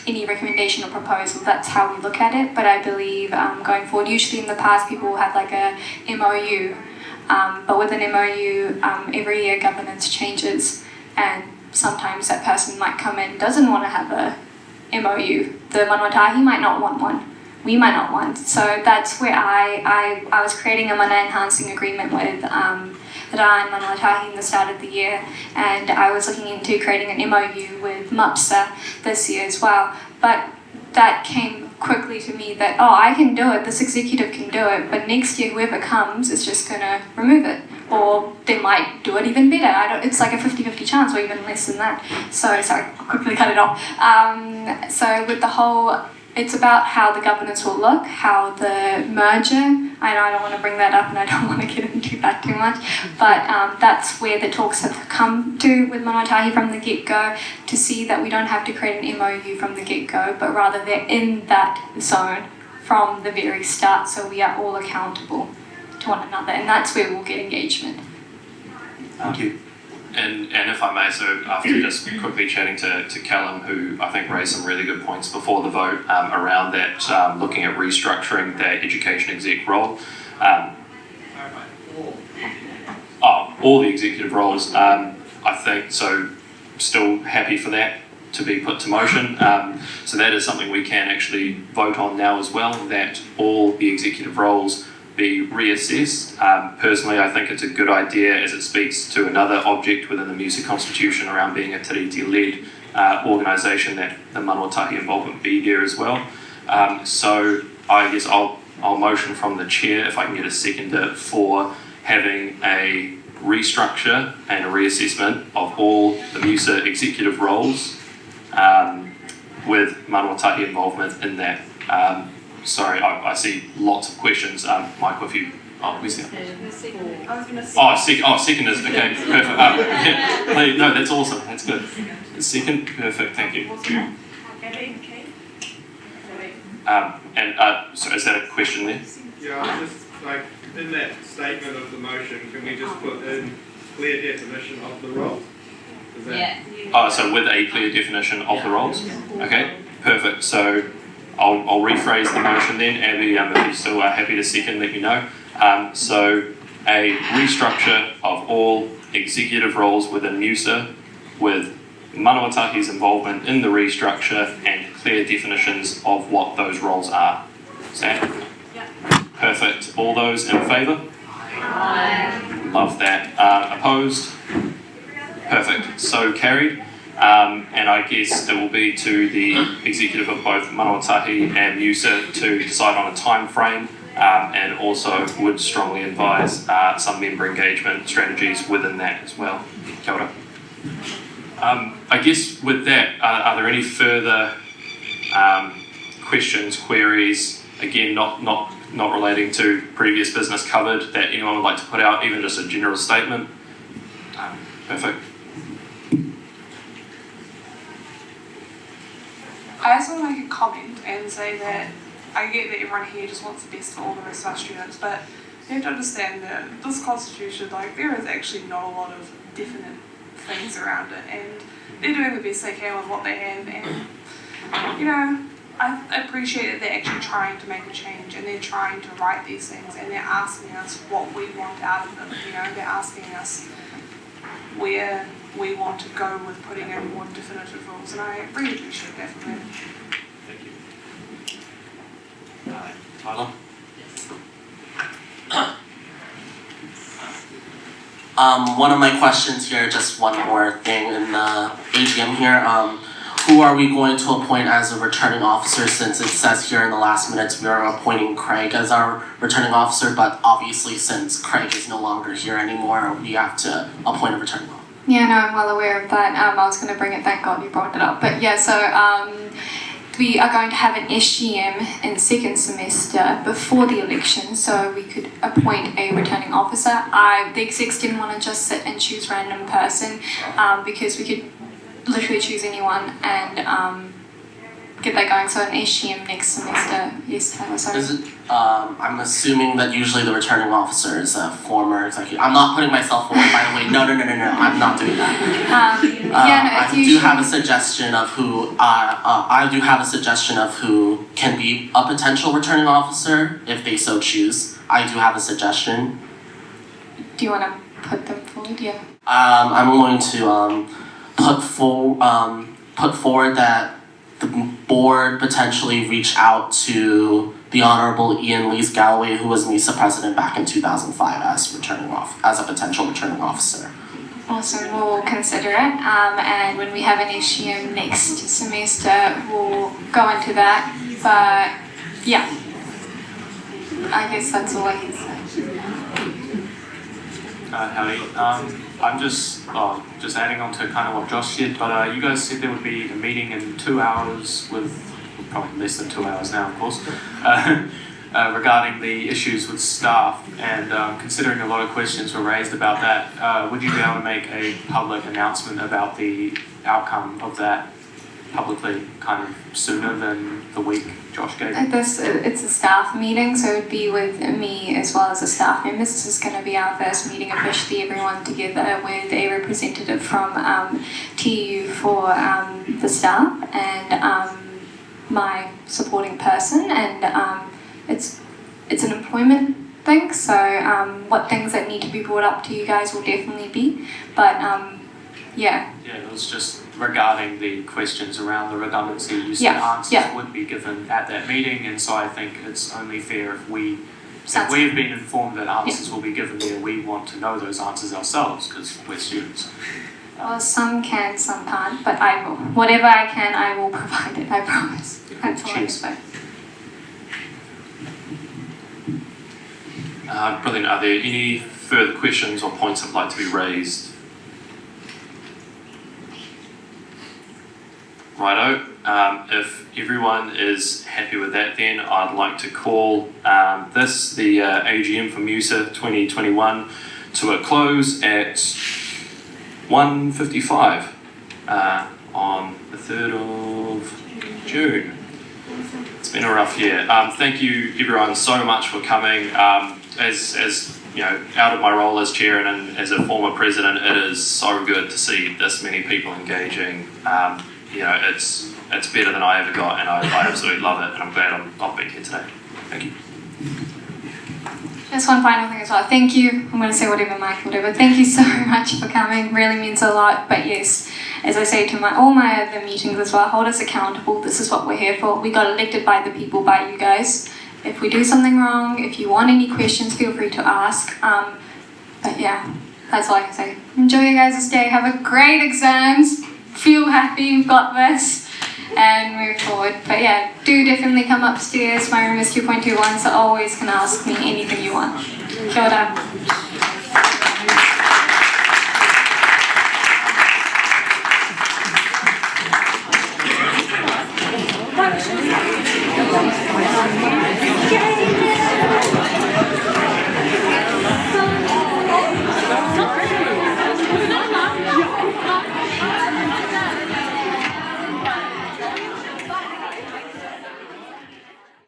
any recommendation or proposal, that's how we look at it. But I believe going forward, usually in the past people will have a MOU, but with an MOU, every year governance changes, and sometimes that person might come in, doesn't want to have a MOU. The Manawatū might not want one. We might not want. So that's where I was creating a mana enhancing agreement with Rā and Manawatū in the start of the year, and I was looking into creating an MOU with MUSA this year as well. But that came quickly to me that, oh, I can do it, this executive can do it, but next year whoever comes is just going to remove it. Or they might do it even better. It's like a 50-50 chance, or even less than that. So, sorry, I'll quickly cut it off. So with the whole, it's about how the governance will look, how the merger, I know I don't want to bring that up and I don't want to get into that too much, but that's where the talks have come to with Manawatū from the get-go, to see that we don't have to create an MOU from the get-go, but rather they're in that zone from the very start, so we are all accountable to one another, and that's where we'll get engagement. Thank you. And if I may, so after just quickly chatting to Callum, who I think raised some really good points before the vote around that, looking at restructuring that education exec role. All the executive roles, I think, so still happy for that to be put to motion. So that is something we can actually vote on now as well, that all the executive roles be reassessed. Personally, I think it's a good idea as it speaks to another object within the MUSA Constitution around being a tiriti-led organisation, that the Manawatū involvement be there as well. So I guess I'll motion from the chair, if I can get a seconder, for having a restructure and a reassessment of all the MUSA executive roles with Manawatū involvement in that. Sorry, I see lots of questions. Michael, if you... Oh, where's that? Second is... Okay, perfect. Yeah, no, that's awesome. That's good. Second, perfect. Thank you. So is that a question there? Yeah, just like in that statement of the motion, can we just put in clear definition of the roles? So with a clear definition of the roles? Okay, perfect. So I'll rephrase the motion then. Abby, if you still are happy to second, let me know. So a restructure of all executive roles within MUSA with Manawatū's involvement in the restructure and clear definitions of what those roles are. Sam? Perfect. All those in favour? Aye. Love that. Opposed? Perfect. So carried. And I guess it will be to the executive of both Manawatū and MUSA to decide on a time frame, and also would strongly advise some member engagement strategies within that as well. Kia ora. I guess with that, are there any further questions, queries, again not relating to previous business covered, that anyone would like to put out, even just a general statement? Perfect. I just want to make a comment and say that I get that everyone here just wants the best for all the rest of our students, but you have to understand that this constitution, there is actually not a lot of definite things around it, and they're doing the best they can with what they have, and I appreciate that they're actually trying to make a change, and they're trying to write these things, and they're asking us what we want out of them. They're asking us where we want to go with putting in more definitive rules, and I really appreciate that from them. Thank you. Tyler? One of my questions here, just one more thing in the AGM here. Who are we going to appoint as a returning officer, since it says here in the last minutes we are appointing Craig as our returning officer, but obviously since Craig is no longer here anymore, we have to appoint a returning officer. Yeah, no, I'm well aware of that. I was going to bring it, thank God you brought it up. But yeah, so we are going to have an SGM in second semester before the election, so we could appoint a returning officer. The execs didn't want to just sit and choose random person, because we could literally choose anyone and get that going. So an SGM next semester. Yes, Tyler, sorry. Is it, I'm assuming that usually the returning officer is a former executive. I'm not putting myself forward, by the way. No, I'm not doing that. I do have a suggestion of who. I do have a suggestion of who can be a potential returning officer if they so choose. I do have a suggestion. Do you want to put them forward? Yeah. I'm going to put forward that the board potentially reach out to the Honourable Ian Lees Galloway, who was MUSA president back in 2005 as a potential returning officer. Awesome, we'll consider it. And when we have an issue next semester, we'll go into that. But yeah, I guess that's all I can say. Howdy. I'm just adding on to kind of what Josh said, but you guys said there would be a meeting in 2 hours with, probably less than 2 hours now, of course, regarding the issues with staff, and considering a lot of questions were raised about that, would you be able to make a public announcement about the outcome of that publicly kind of sooner than the week Josh gave you? It's a staff meeting, so it would be with me as well as the staff members. This is going to be our first meeting officially, everyone together, with a representative from TU for the staff and my supporting person, and it's an employment thing, so what things that need to be brought up to you guys will definitely be, but yeah. Yeah, it was just regarding the questions around the redundancy. You said answers would be given at that meeting, and so I think it's only fair if we've been informed that answers will be given there, we want to know those answers ourselves because we're students. Well, some can, some can't, but I will. Whatever I can, I will provide it, I promise. That's all I expect. Brilliant. Are there any further questions or points that would like to be raised? Righto. If everyone is happy with that, then I'd like to call the AGM for MUSA 2021 to a close at 1:55 on the 3rd of June. It's been a rough year. Thank you everyone so much for coming. As you know, out of my role as chair and as a former president, it is so good to see this many people engaging. You know, it's better than I ever got, and I absolutely love it, and I'm glad I've been here today. Thank you. Just one final thing as well. Thank you. I'm going to say whatever, Mike, whatever. Thank you so much for coming. Really means a lot. But yes, as I say to all my other meetings as well, hold us accountable. This is what we're here for. We got elected by the people, by you guys. If we do something wrong, if you want any questions, feel free to ask. But yeah, that's all I can say. Enjoy your guys' day. Have a great exams. Feel happy you've got this. And move forward. But yeah, do definitely come upstairs. My room is 2.21, so always can ask me anything you want. Kia ora.